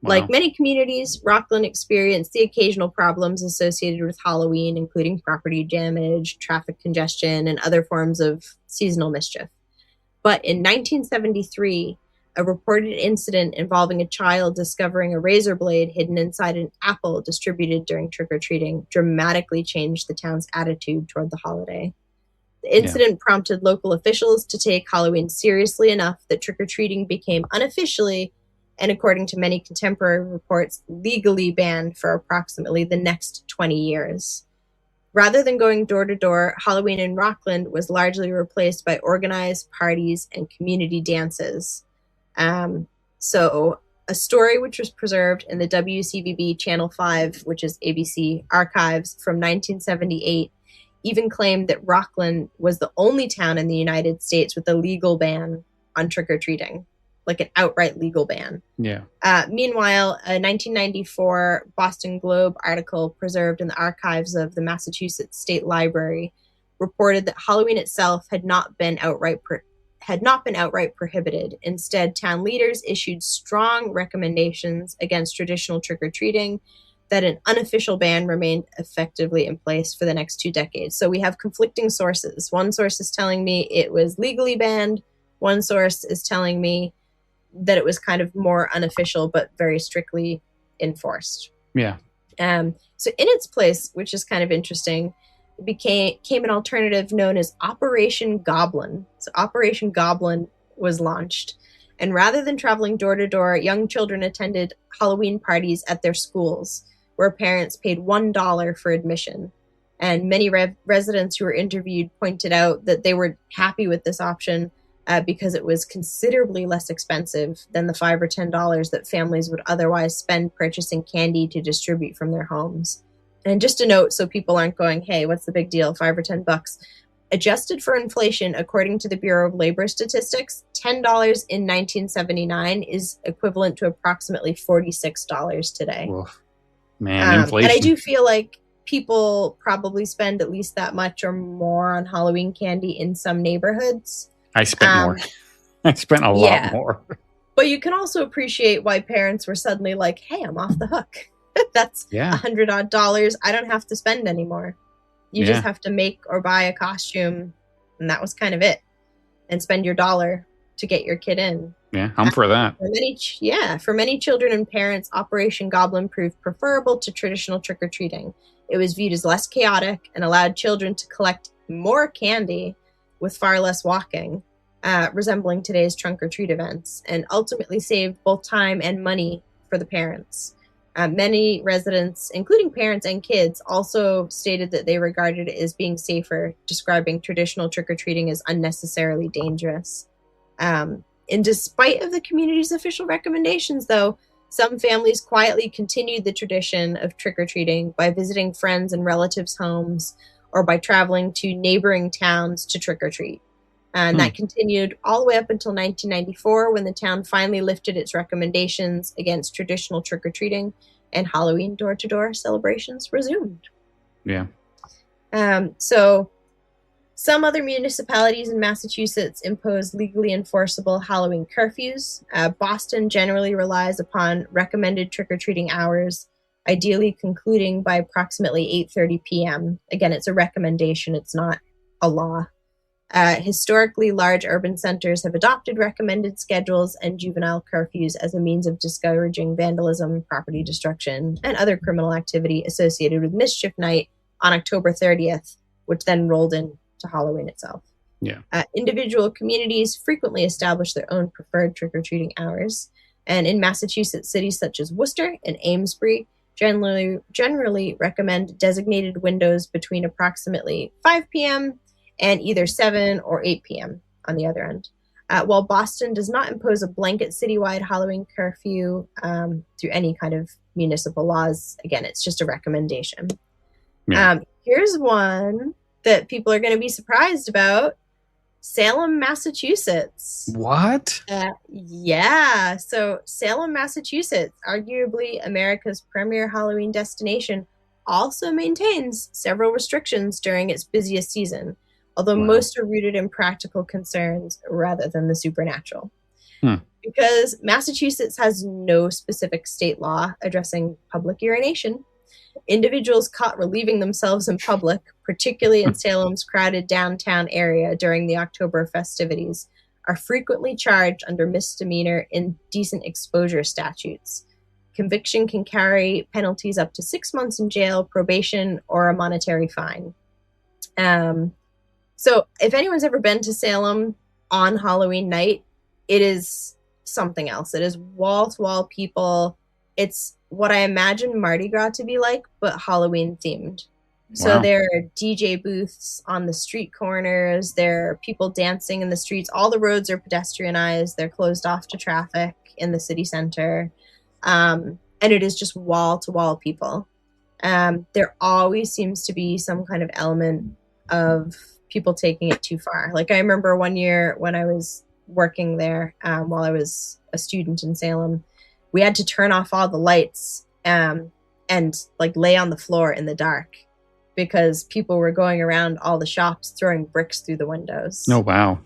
Wow. Like many communities, Rockland experienced the occasional problems associated with Halloween, including property damage, traffic congestion, and other forms of seasonal mischief. But in 1973, a reported incident involving a child discovering a razor blade hidden inside an apple distributed during trick-or-treating dramatically changed the town's attitude toward the holiday. The incident prompted local officials to take Halloween seriously enough that trick-or-treating became unofficially, and according to many contemporary reports, legally banned for approximately the next 20 years. Rather than going door to door, Halloween in Rockland was largely replaced by organized parties and community dances. So a story which was preserved in the WCVB Channel 5, which is ABC archives from 1978, even claimed that Rockland was the only town in the United States with a legal ban on trick-or-treating, like an outright legal ban. Meanwhile, a 1994 Boston Globe article preserved in the archives of the Massachusetts State Library reported that Halloween itself had not been outright prohibited. Instead, town leaders issued strong recommendations against traditional trick-or-treating, that an unofficial ban remained effectively in place for the next 2 decades. So we have conflicting sources. One source is telling me it was legally banned. One source is telling me that it was kind of more unofficial, but very strictly enforced. So in its place, which is kind of interesting, it came an alternative known as Operation Goblin. So Operation Goblin was launched, And rather than traveling door to door, young children attended Halloween parties at their schools, where parents paid $1 for admission. And many residents who were interviewed pointed out that they were happy with this option because it was considerably less expensive than the $5 or $10 that families would otherwise spend purchasing candy to distribute from their homes. And just a note, so people aren't going, hey, what's the big deal, $5 or $10? Adjusted for inflation, according to the Bureau of Labor Statistics, $10 in 1979 is equivalent to approximately $46 today. Oof. Man, inflation. And I do feel like people probably spend at least that much or more on Halloween candy in some neighborhoods. I spent more. I spent a lot more. But you can also appreciate why parents were suddenly like, hey, I'm off the hook. That's $100 odd. I don't have to spend anymore. You just have to make or buy a costume, and that was kind of it. And spend your $1 to get your kid in. Yeah, I'm for that. For many children and parents, Operation Goblin proved preferable to traditional trick-or-treating. It was viewed as less chaotic and allowed children to collect more candy with far less walking, resembling today's trunk-or-treat events, and ultimately saved both time and money for the parents. Many residents, including parents and kids, also stated that they regarded it as being safer, describing traditional trick-or-treating as unnecessarily dangerous. And despite of the community's official recommendations, though, some families quietly continued the tradition of trick-or-treating by visiting friends and relatives' homes or by traveling to neighboring towns to trick-or-treat. And that continued all the way up until 1994, when the town finally lifted its recommendations against traditional trick-or-treating and Halloween door-to-door celebrations resumed. Yeah. So some other municipalities in Massachusetts impose legally enforceable Halloween curfews. Boston generally relies upon recommended trick-or-treating hours, ideally concluding by approximately 8:30 p.m. Again, it's a recommendation, it's not a law. Historically, large urban centers have adopted recommended schedules and juvenile curfews as a means of discouraging vandalism, property destruction, and other criminal activity associated with Mischief Night on October 30th, which then rolled into Halloween itself. Yeah. Individual communities frequently establish their own preferred trick-or-treating hours. And in Massachusetts, cities such as Worcester and Amesbury generally recommend designated windows between approximately 5 p.m. and either 7 or 8 p.m. on the other end. While Boston does not impose a blanket citywide Halloween curfew through any kind of municipal laws, again, it's just a recommendation. Yeah. Here's one that people are going to be surprised about. Salem, Massachusetts. What? Yeah. So Salem, Massachusetts, arguably America's premier Halloween destination, also maintains several restrictions during its busiest season, although most are rooted in practical concerns rather than the supernatural. Because Massachusetts has no specific state law addressing public urination, individuals caught relieving themselves in public, particularly in Salem's crowded downtown area during the October festivities, are frequently charged under misdemeanor indecent exposure statutes. Conviction can carry penalties up to 6 months in jail, probation, or a monetary fine. So if anyone's ever been to Salem on Halloween night, it is something else. It is wall-to-wall people. It's what I imagine Mardi Gras to be like, but Halloween themed. So there are DJ booths on the street corners. There are people dancing in the streets. All the roads are pedestrianized. They're closed off to traffic in the city center. And it is just wall-to-wall people. There always seems to be some kind of element of people taking it too far. Like I remember one year when I was working there while I was a student in Salem, we had to turn off all the lights and like lay on the floor in the dark because people were going around all the shops throwing bricks through the windows. Oh, wow.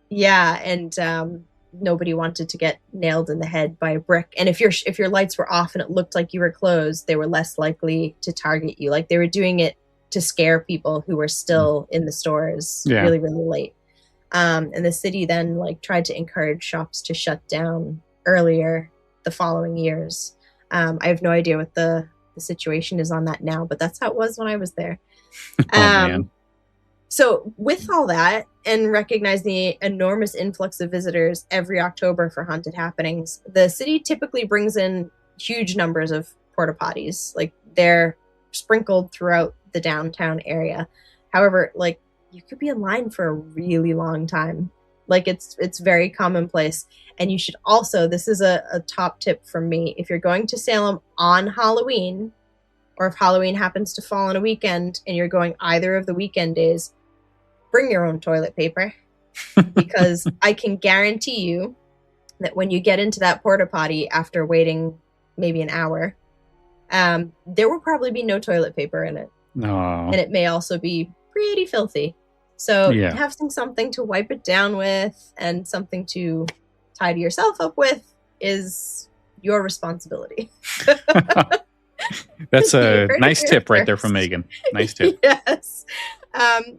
Yeah, and nobody wanted to get nailed in the head by a brick. And if your lights were off and it looked like you were closed, they were less likely to target you. Like they were doing it to scare people who were still in the stores really, really late. And the city then like tried to encourage shops to shut down earlier the following years. I have no idea what the situation is on that now, but that's how it was when I was there. Man. So with all that, and recognize the enormous influx of visitors every October for haunted happenings, the city typically brings in huge numbers of porta potties. Like, they're sprinkled throughout the downtown area. However, like, you could be in line for a really long time. Like, it's very commonplace. And you should also, this is a top tip from me, if you're going to Salem on Halloween, or if Halloween happens to fall on a weekend and you're going either of the weekend days, bring your own toilet paper, because I can guarantee you that when you get into that porta potty after waiting maybe an hour, there will probably be no toilet paper in it. No. And it may also be pretty filthy. So having something to wipe it down with and something to tidy yourself up with is your responsibility. That's a nice tip right there from Megan. Nice tip. Yes.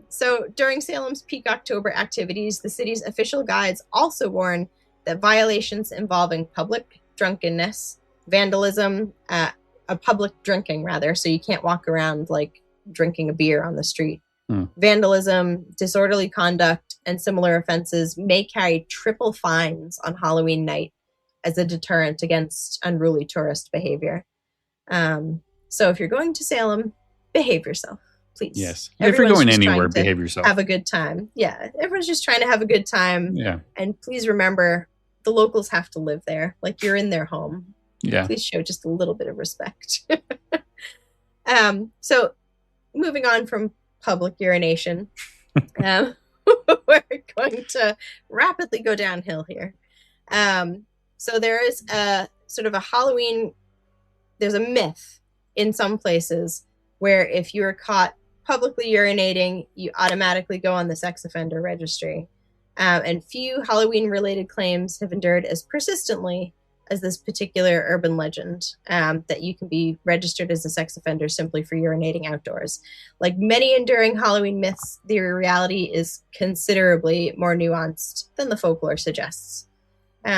So during Salem's peak October activities, the city's official guides also warn that violations involving public drunkenness, vandalism, public drinking rather, so you can't walk around like drinking a beer on the street, vandalism, disorderly conduct, and similar offenses may carry triple fines on Halloween night as a deterrent against unruly tourist behavior. So if you're going to Salem, behave yourself, please. Yes. If you're going anywhere, behave yourself. Have a good time. Yeah. Everyone's just trying to have a good time. Yeah. And please remember, the locals have to live there. Like, you're in their home. Yeah. Please show just a little bit of respect. So moving on from public urination, we're going to rapidly go downhill here. So there is a sort of a Halloween, there's a myth in some places where if you are caught publicly urinating, you automatically go on the sex offender registry. And few Halloween-related claims have endured as persistently as this particular urban legend, that you can be registered as a sex offender simply for urinating outdoors. Like many enduring Halloween myths, the reality is considerably more nuanced than the folklore suggests.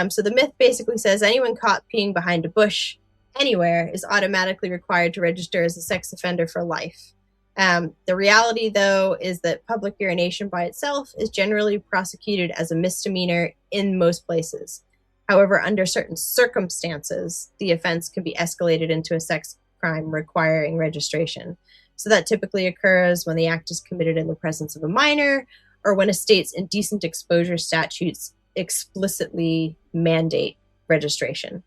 So the myth basically says anyone caught peeing behind a bush anywhere is automatically required to register as a sex offender for life. The reality, though, is that public urination by itself is generally prosecuted as a misdemeanor in most places. However, under certain circumstances, the offense can be escalated into a sex crime requiring registration. So that typically occurs when the act is committed in the presence of a minor, or when a state's indecent exposure statutes explicitly mandate registration.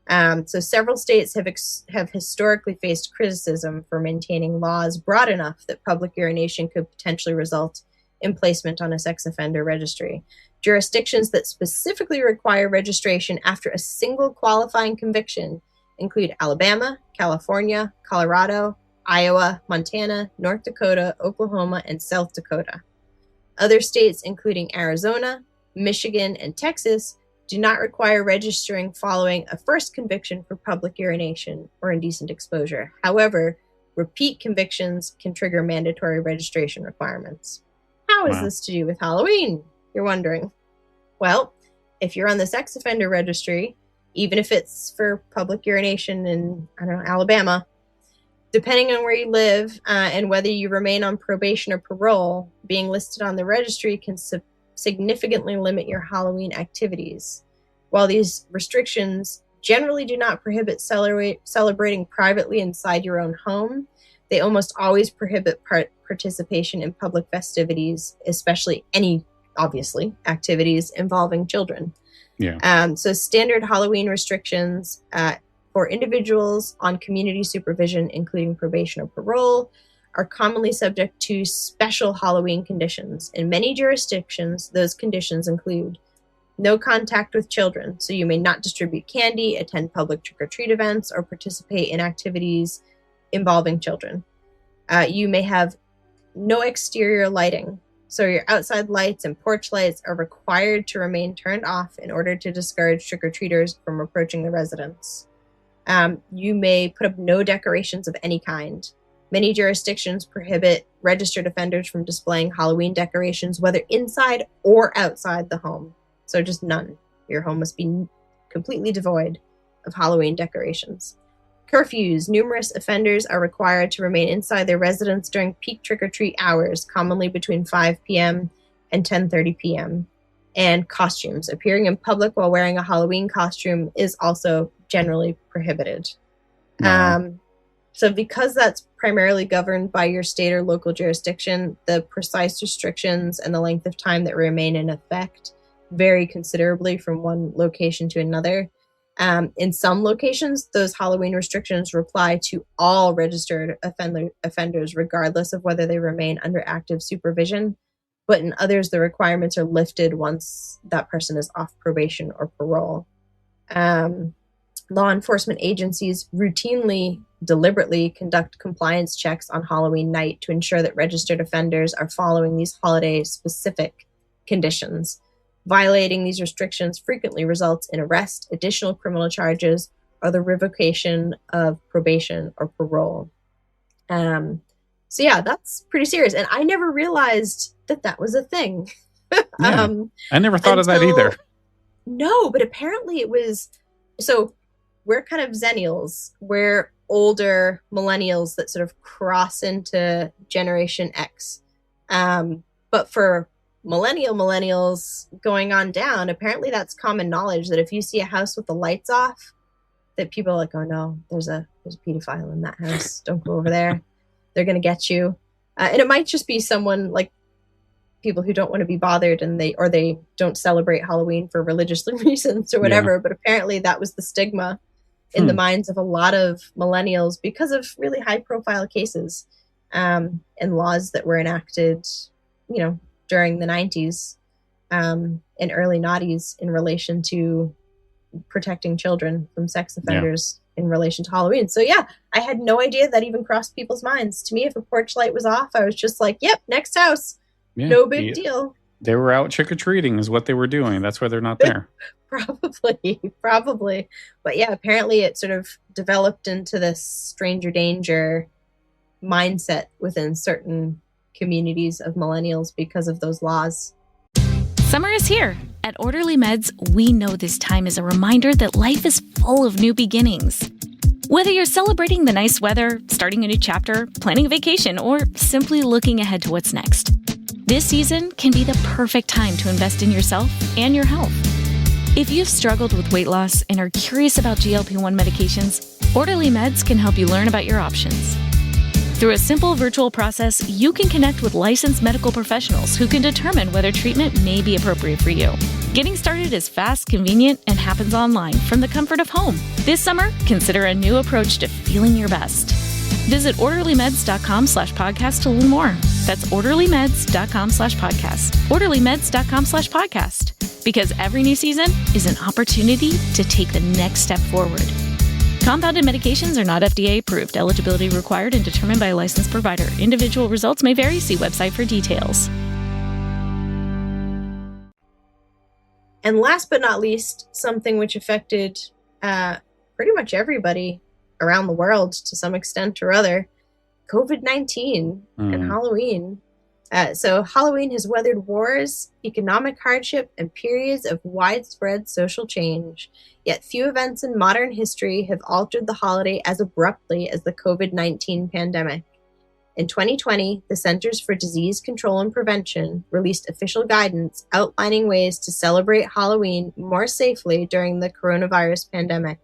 So several states have historically faced criticism for maintaining laws broad enough that public urination could potentially result in placement on a sex offender registry. Jurisdictions that specifically require registration after a single qualifying conviction include Alabama, California, Colorado, Iowa, Montana, North Dakota, Oklahoma, and South Dakota. Other states, including Arizona, Michigan, and Texas, do not require registering following a first conviction for public urination or indecent exposure. However, repeat convictions can trigger mandatory registration requirements. How is this to do with Halloween, you're wondering? Well, if you're on the sex offender registry, even if it's for public urination in, Alabama, depending on where you live and whether you remain on probation or parole, being listed on the registry can significantly limit your Halloween activities. While these restrictions generally do not prohibit celebrating privately inside your own home, they almost always prohibit participation in public festivities, especially any, obviously, activities involving children. Yeah. So standard Halloween restrictions for individuals on community supervision, including probation or parole, are commonly subject to special Halloween conditions. In many jurisdictions, those conditions include no contact with children, so you may not distribute candy, attend public trick-or-treat events, or participate in activities involving children. You may have no exterior lighting, so your outside lights and porch lights are required to remain turned off in order to discourage trick-or-treaters from approaching the residence. You may put up no decorations of any kind. Many jurisdictions prohibit registered offenders from displaying Halloween decorations, whether inside or outside the home. So just none. Your home must be completely devoid of Halloween decorations. Curfews. Numerous offenders are required to remain inside their residence during peak trick-or-treat hours, commonly between 5 p.m. and 10:30 p.m. And costumes. Appearing in public while wearing a Halloween costume is also generally prohibited. Wow. So because that's primarily governed by your state or local jurisdiction, the precise restrictions and the length of time that remain in effect vary considerably from one location to another. In some locations, those Halloween restrictions apply to all registered offenders, regardless of whether they remain under active supervision. But in others, the requirements are lifted once that person is off probation or parole. Law enforcement agencies routinely, deliberately conduct compliance checks on Halloween night to ensure that registered offenders are following these holiday-specific conditions. Violating these restrictions frequently results in arrest, additional criminal charges, or the revocation of probation or parole. So yeah, that's pretty serious. And I never realized that that was a thing. Yeah, I never thought of that either. No, but apparently it was. So we're kind of Zennials. We're older millennials that sort of cross into Generation X. But for millennials going on down, apparently that's common knowledge that if you see a house with the lights off, that people are like, oh no, there's a pedophile in that house. Don't go over there. They're going to get you. And it might just be someone like people who don't want to be bothered and they don't celebrate Halloween for religious reasons or whatever. Yeah. But apparently that was the stigma in the minds of a lot of millennials because of really high profile cases and laws that were enacted, during the 90s and early noughties in relation to protecting children from sex offenders in relation to Halloween. So yeah, I had no idea that even crossed people's minds. To me, if a porch light was off, I was just like, yep, next house. Yeah, no big deal. They were out trick-or-treating is what they were doing. That's why they're not there. Probably. But yeah, apparently it sort of developed into this stranger danger mindset within certain communities of millennials because of those laws. Summer is here. At Orderly Meds, we know this time is a reminder that life is full of new beginnings. Whether you're celebrating the nice weather, starting a new chapter, planning a vacation, or simply looking ahead to what's next, this season can be the perfect time to invest in yourself and your health. If you've struggled with weight loss and are curious about GLP-1 medications, Orderly Meds can help you learn about your options. Through a simple virtual process, you can connect with licensed medical professionals who can determine whether treatment may be appropriate for you. Getting started is fast, convenient, and happens online from the comfort of home. This summer, consider a new approach to feeling your best. Visit orderlymeds.com/podcast to learn more. That's orderlymeds.com/podcast. orderlymeds.com/podcast. Because every new season is an opportunity to take the next step forward. Compounded medications are not FDA approved. Eligibility required and determined by a licensed provider. Individual results may vary. See website for details. And last but not least, something which affected pretty much everybody around the world to some extent or other, COVID-19 and Halloween. So Halloween has weathered wars, economic hardship, and periods of widespread social change. Yet few events in modern history have altered the holiday as abruptly as the COVID-19 pandemic. In 2020, the Centers for Disease Control and Prevention released official guidance outlining ways to celebrate Halloween more safely during the coronavirus pandemic.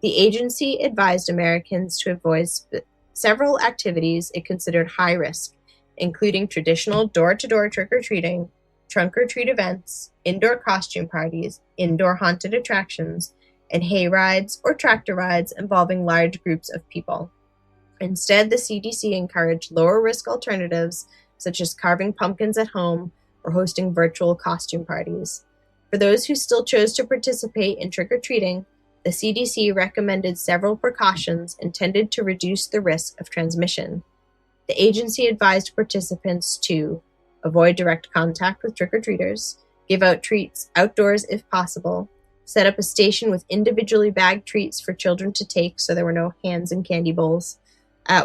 The agency advised Americans to avoid several activities it considered high risk, including traditional door-to-door trick-or-treating, trunk-or-treat events, indoor costume parties, indoor haunted attractions, and hay rides or tractor rides involving large groups of people. Instead, the CDC encouraged lower-risk alternatives, such as carving pumpkins at home or hosting virtual costume parties. For those who still chose to participate in trick-or-treating, the CDC recommended several precautions intended to reduce the risk of transmission. The agency advised participants to avoid direct contact with trick-or-treaters, give out treats outdoors if possible, set up a station with individually bagged treats for children to take so there were no hands in candy bowls,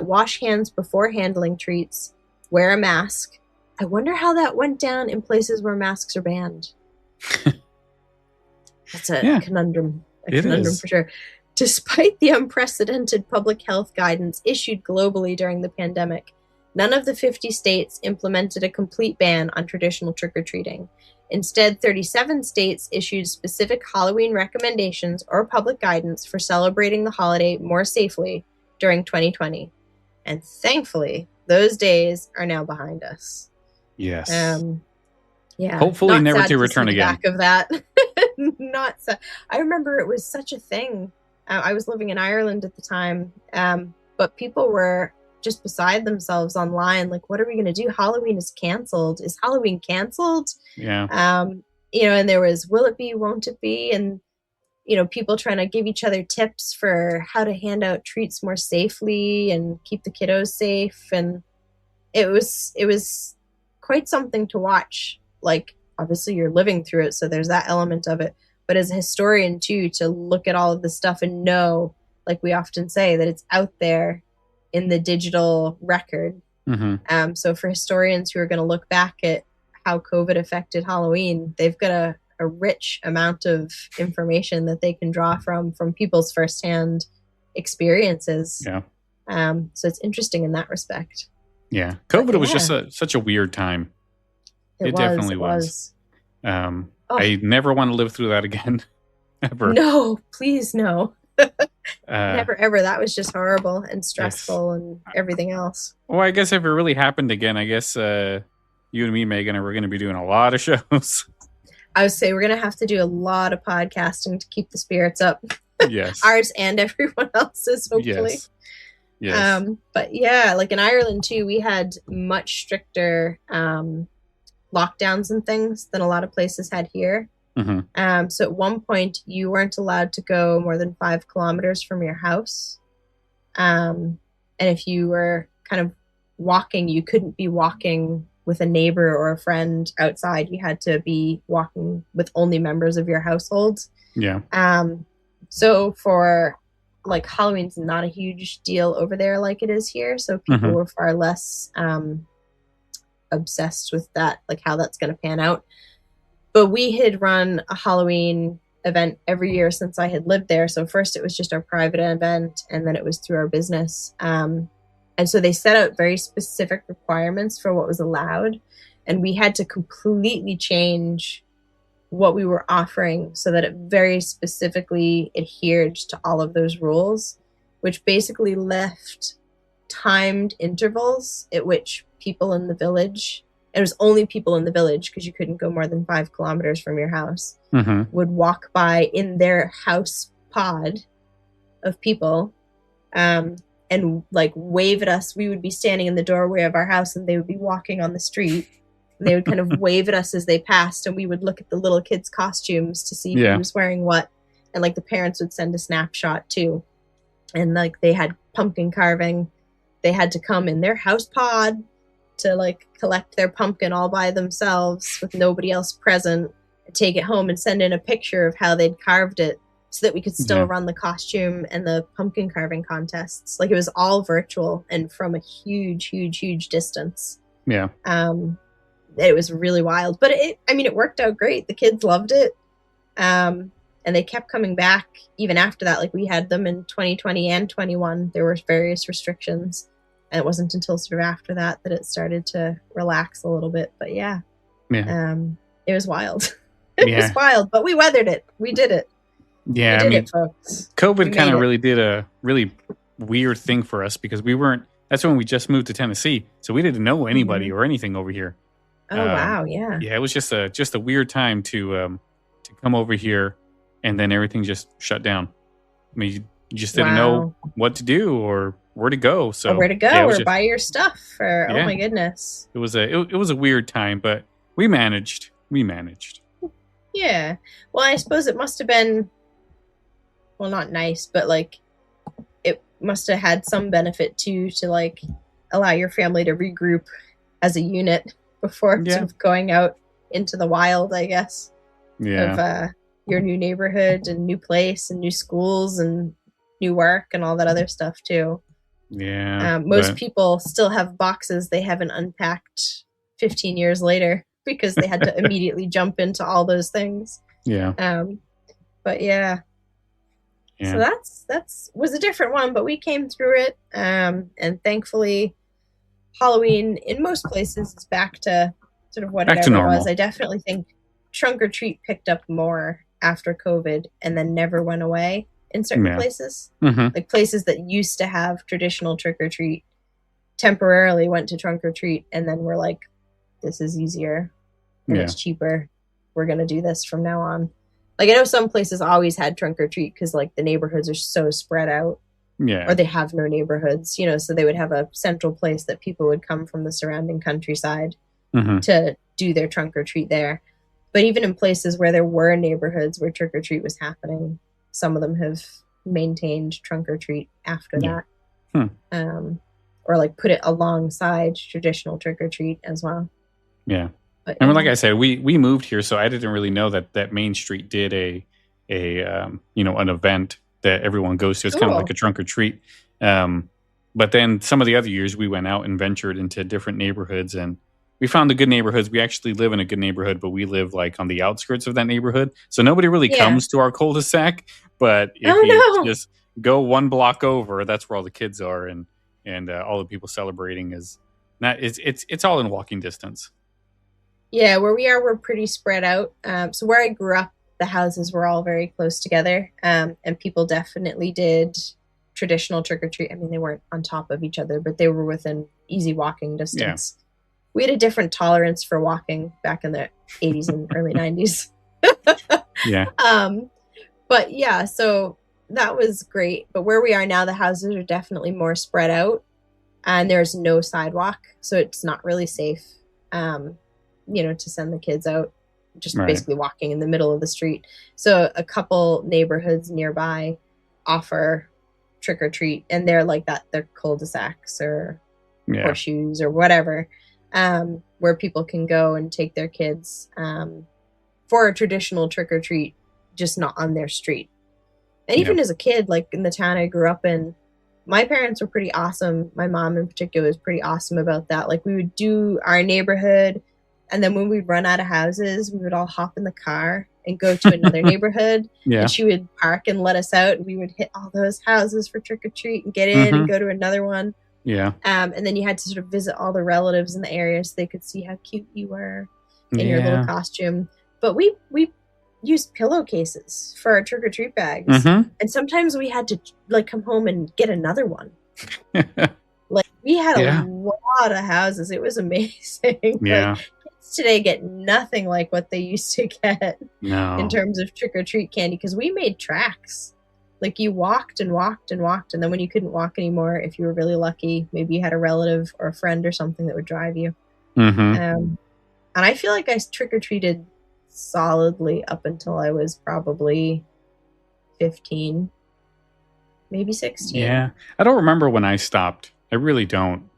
wash hands before handling treats, wear a mask. I wonder how that went down in places where masks are banned. That's a conundrum. A conundrum for sure. Despite the unprecedented public health guidance issued globally during the pandemic, none of the 50 states implemented a complete ban on traditional trick-or-treating. Instead, 37 states issued specific Halloween recommendations or public guidance for celebrating the holiday more safely during 2020. And thankfully, those days are now behind us. Yes. Yeah. Hopefully never to return again. Back of that. Not sad. I remember it was such a thing. I was living in Ireland at the time, but people were just beside themselves online. Like, what are we going to do? Halloween is canceled. Is Halloween canceled? Yeah. And there was, will it be, won't it be? And, people trying to give each other tips for how to hand out treats more safely and keep the kiddos safe. And it was quite something to watch. Like, obviously you're living through it, so there's that element of it. But as a historian too, to look at all of this stuff and know, like we often say, that it's out there in the digital record. Mm-hmm. So for historians who are going to look back at how COVID affected Halloween, they've got a rich amount of information that they can draw from people's firsthand experiences. Yeah. So it's interesting in that respect. Yeah. COVID was just such a weird time. It definitely was. I never want to live through that again. Ever. No, please no. Never ever. That was just horrible and stressful and everything else. Well, I guess if it really happened again, I guess you and me, Megan, are going to be doing a lot of shows. I would say we're going to have to do a lot of podcasting to keep the spirits up. Yes. Ours and everyone else's, hopefully. Yes. But yeah, like in Ireland too, we had much stricter lockdowns and things than a lot of places had here. Mm-hmm. So at one point you weren't allowed to go more than 5 kilometers from your house. And if you were kind of walking, you couldn't be walking with a neighbor or a friend outside. You had to be walking with only members of your household. Yeah. So for like Halloween's not a huge deal over there like it is here. So people were far less obsessed with that, like how that's going to pan out. But we had run a Halloween event every year since I had lived there. So first it was just our private event, and then it was through our business. And so they set out very specific requirements for what was allowed. And we had to completely change what we were offering so that it very specifically adhered to all of those rules, which basically left timed intervals at which people in the village, it was only people in the village because you couldn't go more than 5 kilometers from your house, would walk by in their house pod of people and like wave at us. We would be standing in the doorway of our house and they would be walking on the street. And they would kind of wave at us as they passed, and we would look at the little kids' costumes to see who was wearing what. And like the parents would send a snapshot too. And like they had pumpkin carving. They had to come in their house pod to like collect their pumpkin all by themselves with nobody else present, and take it home and send in a picture of how they'd carved it so that we could still run the costume and the pumpkin carving contests. Like it was all virtual and from a huge, huge, huge distance. Yeah. It was really wild, but it worked out great. The kids loved it. And they kept coming back even after that. Like we had them in 2020 and 21. There were various restrictions, and it wasn't until sort of after that it started to relax a little bit. But it was wild. It was wild, but we weathered it. We did it. Yeah. We did it, folks. COVID kind of really did a really weird thing for us because that's when we just moved to Tennessee. So we didn't know anybody or anything over here. Oh, wow. Yeah. Yeah. It was just a weird time to come over here, and then everything just shut down. I mean, you just didn't know what to do or where to go. So where to go or buy your stuff or, oh my goodness. It was a weird time, but we managed. Yeah. Well, I suppose it must have been, well, not nice, but like it must have had some benefit too, to like allow your family to regroup as a unit before sort of going out into the wild, I guess, of your new neighborhood and new place and new schools and new work and all that other stuff too. Yeah. Most people still have boxes they haven't unpacked 15 years later because they had to immediately jump into all those things. Yeah. But yeah. So that's was a different one, but we came through it. And thankfully, Halloween in most places is back to sort of what it ever was. I definitely think trunk or treat picked up more after COVID and then never went away in certain places. Like places that used to have traditional trick or treat temporarily went to trunk or treat and then were like, this is easier and it's cheaper. We're going to do this from now on. Like I know some places always had trunk or treat because like the neighborhoods are so spread out. Yeah. Or they have no neighborhoods, you know, so they would have a central place that people would come from the surrounding countryside to do their trunk or treat there. But even in places where there were neighborhoods where trick or treat was happening, some of them have maintained trunk or treat after that. Or like put it alongside traditional trick or treat as well. Yeah. But, and like I said, we moved here, so I didn't really know that Main Street did an event that everyone goes to. It's kind of like a trunk or treat. But then some of the other years we went out and ventured into different neighborhoods and we found the good neighborhoods. We actually live in a good neighborhood, but we live like on the outskirts of that neighborhood. So nobody really comes to our cul-de-sac. But if you just go one block over, that's where all the kids are and all the people celebrating is not. It's all in walking distance. Yeah, where we are, we're pretty spread out. So where I grew up, the houses were all very close together, and people definitely did traditional trick or treat. I mean, they weren't on top of each other, but they were within easy walking distance. Yeah. We had a different tolerance for walking back in the 80s and early 90s. Yeah. But yeah, so that was great. But where we are now, the houses are definitely more spread out, and there's no sidewalk, so it's not really safe. To send the kids out, just basically walking in the middle of the street. So a couple neighborhoods nearby offer trick or treat, and they're like that. They're cul-de-sacs or horseshoes or whatever, where people can go and take their kids for a traditional trick or treat, just not on their street. And even as a kid, like in the town I grew up in, my parents were pretty awesome. My mom in particular was pretty awesome about that. Like we would do our neighborhood, and then when we'd run out of houses, we would all hop in the car and go to another neighborhood. And she would park and let us out, and we would hit all those houses for trick or treat and get in and go to another one. Yeah. And then you had to sort of visit all the relatives in the area so they could see how cute you were in your little costume. But we used pillowcases for our trick or treat bags, and sometimes we had to like come home and get another one. Like we had a lot of houses. It was amazing. Yeah. Like, kids today get nothing like what they used to get in terms of trick or treat candy, because we made tracks. Like you walked and walked and walked, and then when you couldn't walk anymore, if you were really lucky, maybe you had a relative or a friend or something that would drive you. And I feel like I trick or treated solidly up until I was probably 15, maybe 16. Yeah, I don't remember when I stopped. I really don't.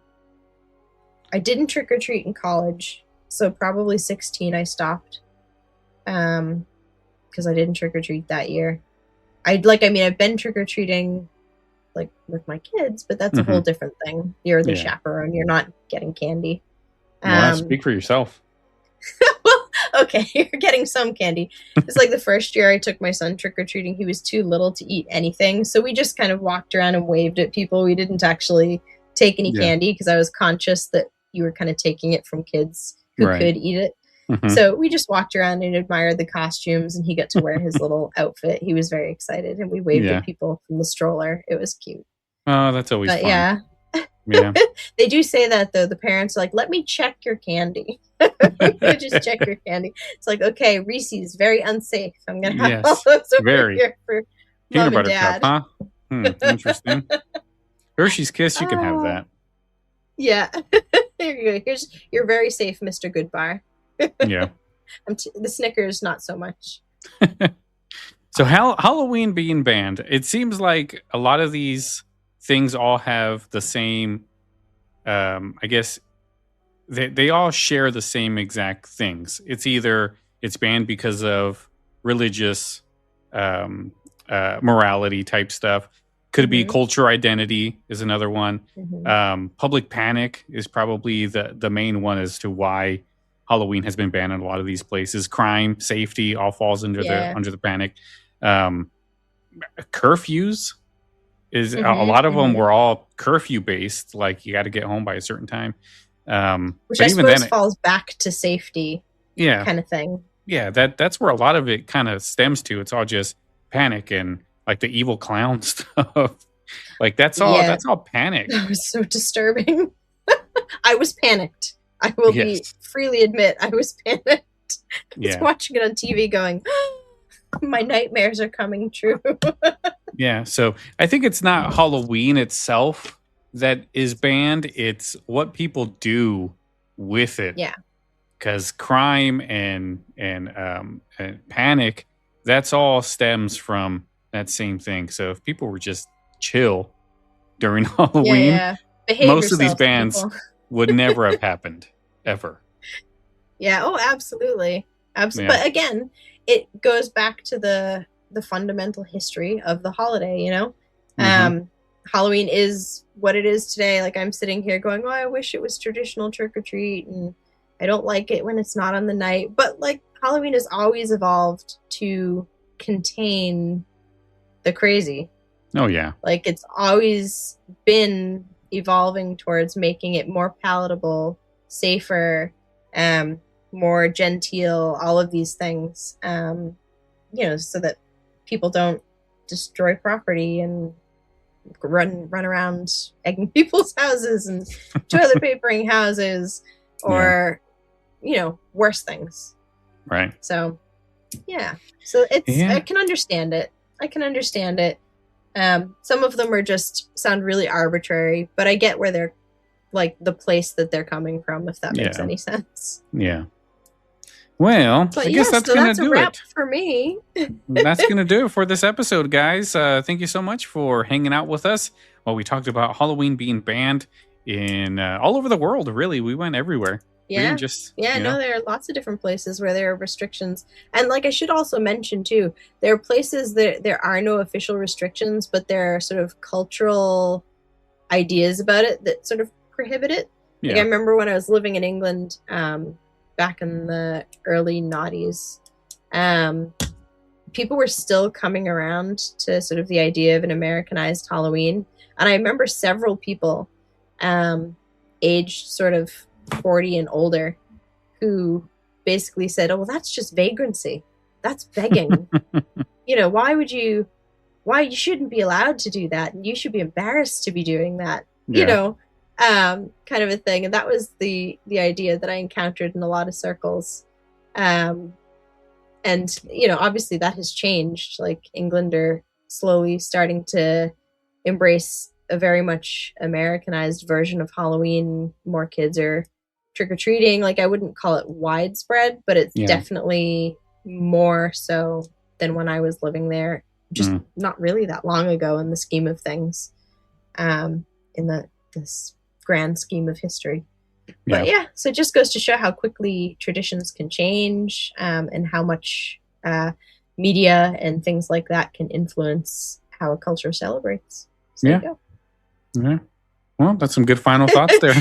I didn't trick or treat in college, so probably 16 I stopped, because I didn't trick or treat that year. I've been trick or treating like with my kids, but that's a whole different thing. You're the chaperone. You're not getting candy. Speak for yourself. Well, okay, you're getting some candy. It's like the first year I took my son trick or treating, he was too little to eat anything, so we just kind of walked around and waved at people. We didn't actually take any candy because I was conscious that you were kind of taking it from kids who could eat it. So we just walked around and admired the costumes, and he got to wear his little outfit. He was very excited, and we waved at people from the stroller. It was cute. Oh, that's always fun. Yeah. They do say that, though. The parents are like, let me check your candy. Just check your candy. It's like, okay, Reese's, very unsafe. I'm going to have all those over here for peanut Mom and butter Dad. cup, huh? Interesting. Hershey's Kiss, you can have that. Yeah. There you go. You're very safe, Mr. Goodbar. Yeah. The Snickers, not so much. So Halloween being banned, it seems like a lot of these things all have the same, I guess, they all share the same exact things. It's either it's banned because of religious morality type stuff. Could it be culture identity is another one. Public panic is probably the main one as to why Halloween has been banned in a lot of these places. Crime, safety, all falls under the panic. curfews is a lot of them were all curfew based. Like you got to get home by a certain time. Which but I even suppose then, falls back to safety. Yeah. Kind of thing. Yeah, that's where a lot of it kind of stems to. It's all just panic and like the evil clown stuff. Like that's all panic. That was so disturbing. I was panicked. I will be freely admit I was panicked. I was watching it on TV going, my nightmares are coming true. Yeah, so I think it's not Halloween itself that is banned. It's what people do with it. Yeah. Because crime and panic, that's all stems from that same thing. So if people were just chill during Halloween, most of these bans would never have happened, ever. Yeah, oh, absolutely. Absolutely. Yeah. But again, it goes back to the fundamental history of the holiday, you know? Halloween is what it is today. Like I'm sitting here going, oh, I wish it was traditional trick-or-treat, and I don't like it when it's not on the night. But like Halloween has always evolved to contain the crazy. Oh, yeah. Like it's always been evolving towards making it more palatable, safer, more genteel, all of these things, so that people don't destroy property and run around egging people's houses and toilet papering houses or, worse things. Right. So, yeah. So I can understand it. Some of them sound really arbitrary, but I get where they're like the place that they're coming from, if that makes any sense. Yeah. Well, I guess that's going to do it for me. That's going to do it for this episode, guys. Thank you so much for hanging out with us while we talked about Halloween being banned in all over the world. Really, we went everywhere. Yeah. No, there are lots of different places where there are restrictions. And like I should also mention too, there are places that there are no official restrictions, but there are sort of cultural ideas about it that sort of prohibit it. Yeah. Like I remember when I was living in England back in the early noughties, people were still coming around to sort of the idea of an Americanized Halloween. And I remember several people aged sort of 40 and older who basically said, oh, well, that's just vagrancy. That's begging. Why you shouldn't be allowed to do that. And you should be embarrassed to be doing that, kind of a thing. And that was the idea that I encountered in a lot of circles. And, obviously that has changed. Like England are slowly starting to embrace a very much Americanized version of Halloween. More kids are trick-or-treating. Like I wouldn't call it widespread, but it's definitely more so than when I was living there, just not really that long ago in the scheme of things, in this grand scheme of history. But so it just goes to show how quickly traditions can change, and how much media and things like that can influence how a culture celebrates. So there you go. Yeah. Well, that's some good final thoughts there.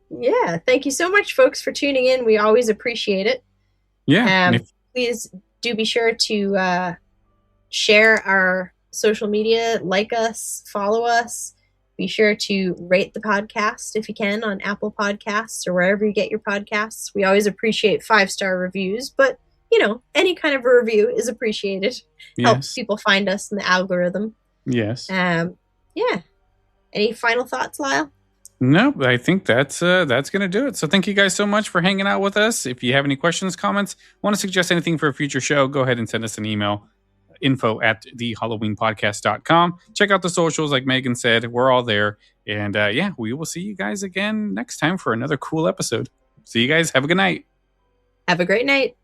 Yeah. Thank you so much, folks, for tuning in. We always appreciate it. Yeah. Please do be sure to share our social media, like us, follow us. Be sure to rate the podcast if you can on Apple Podcasts or wherever you get your podcasts. We always appreciate 5-star reviews, but any kind of a review is appreciated. Yes. Helps people find us in the algorithm. Yes. Yeah. Any final thoughts, Lyle? No, I think that's going to do it. So thank you guys so much for hanging out with us. If you have any questions, comments, want to suggest anything for a future show, go ahead and send us an email, info@thehalloweenpodcast.com. Check out the socials, like Megan said. We're all there. And we will see you guys again next time for another cool episode. See you guys. Have a good night. Have a great night.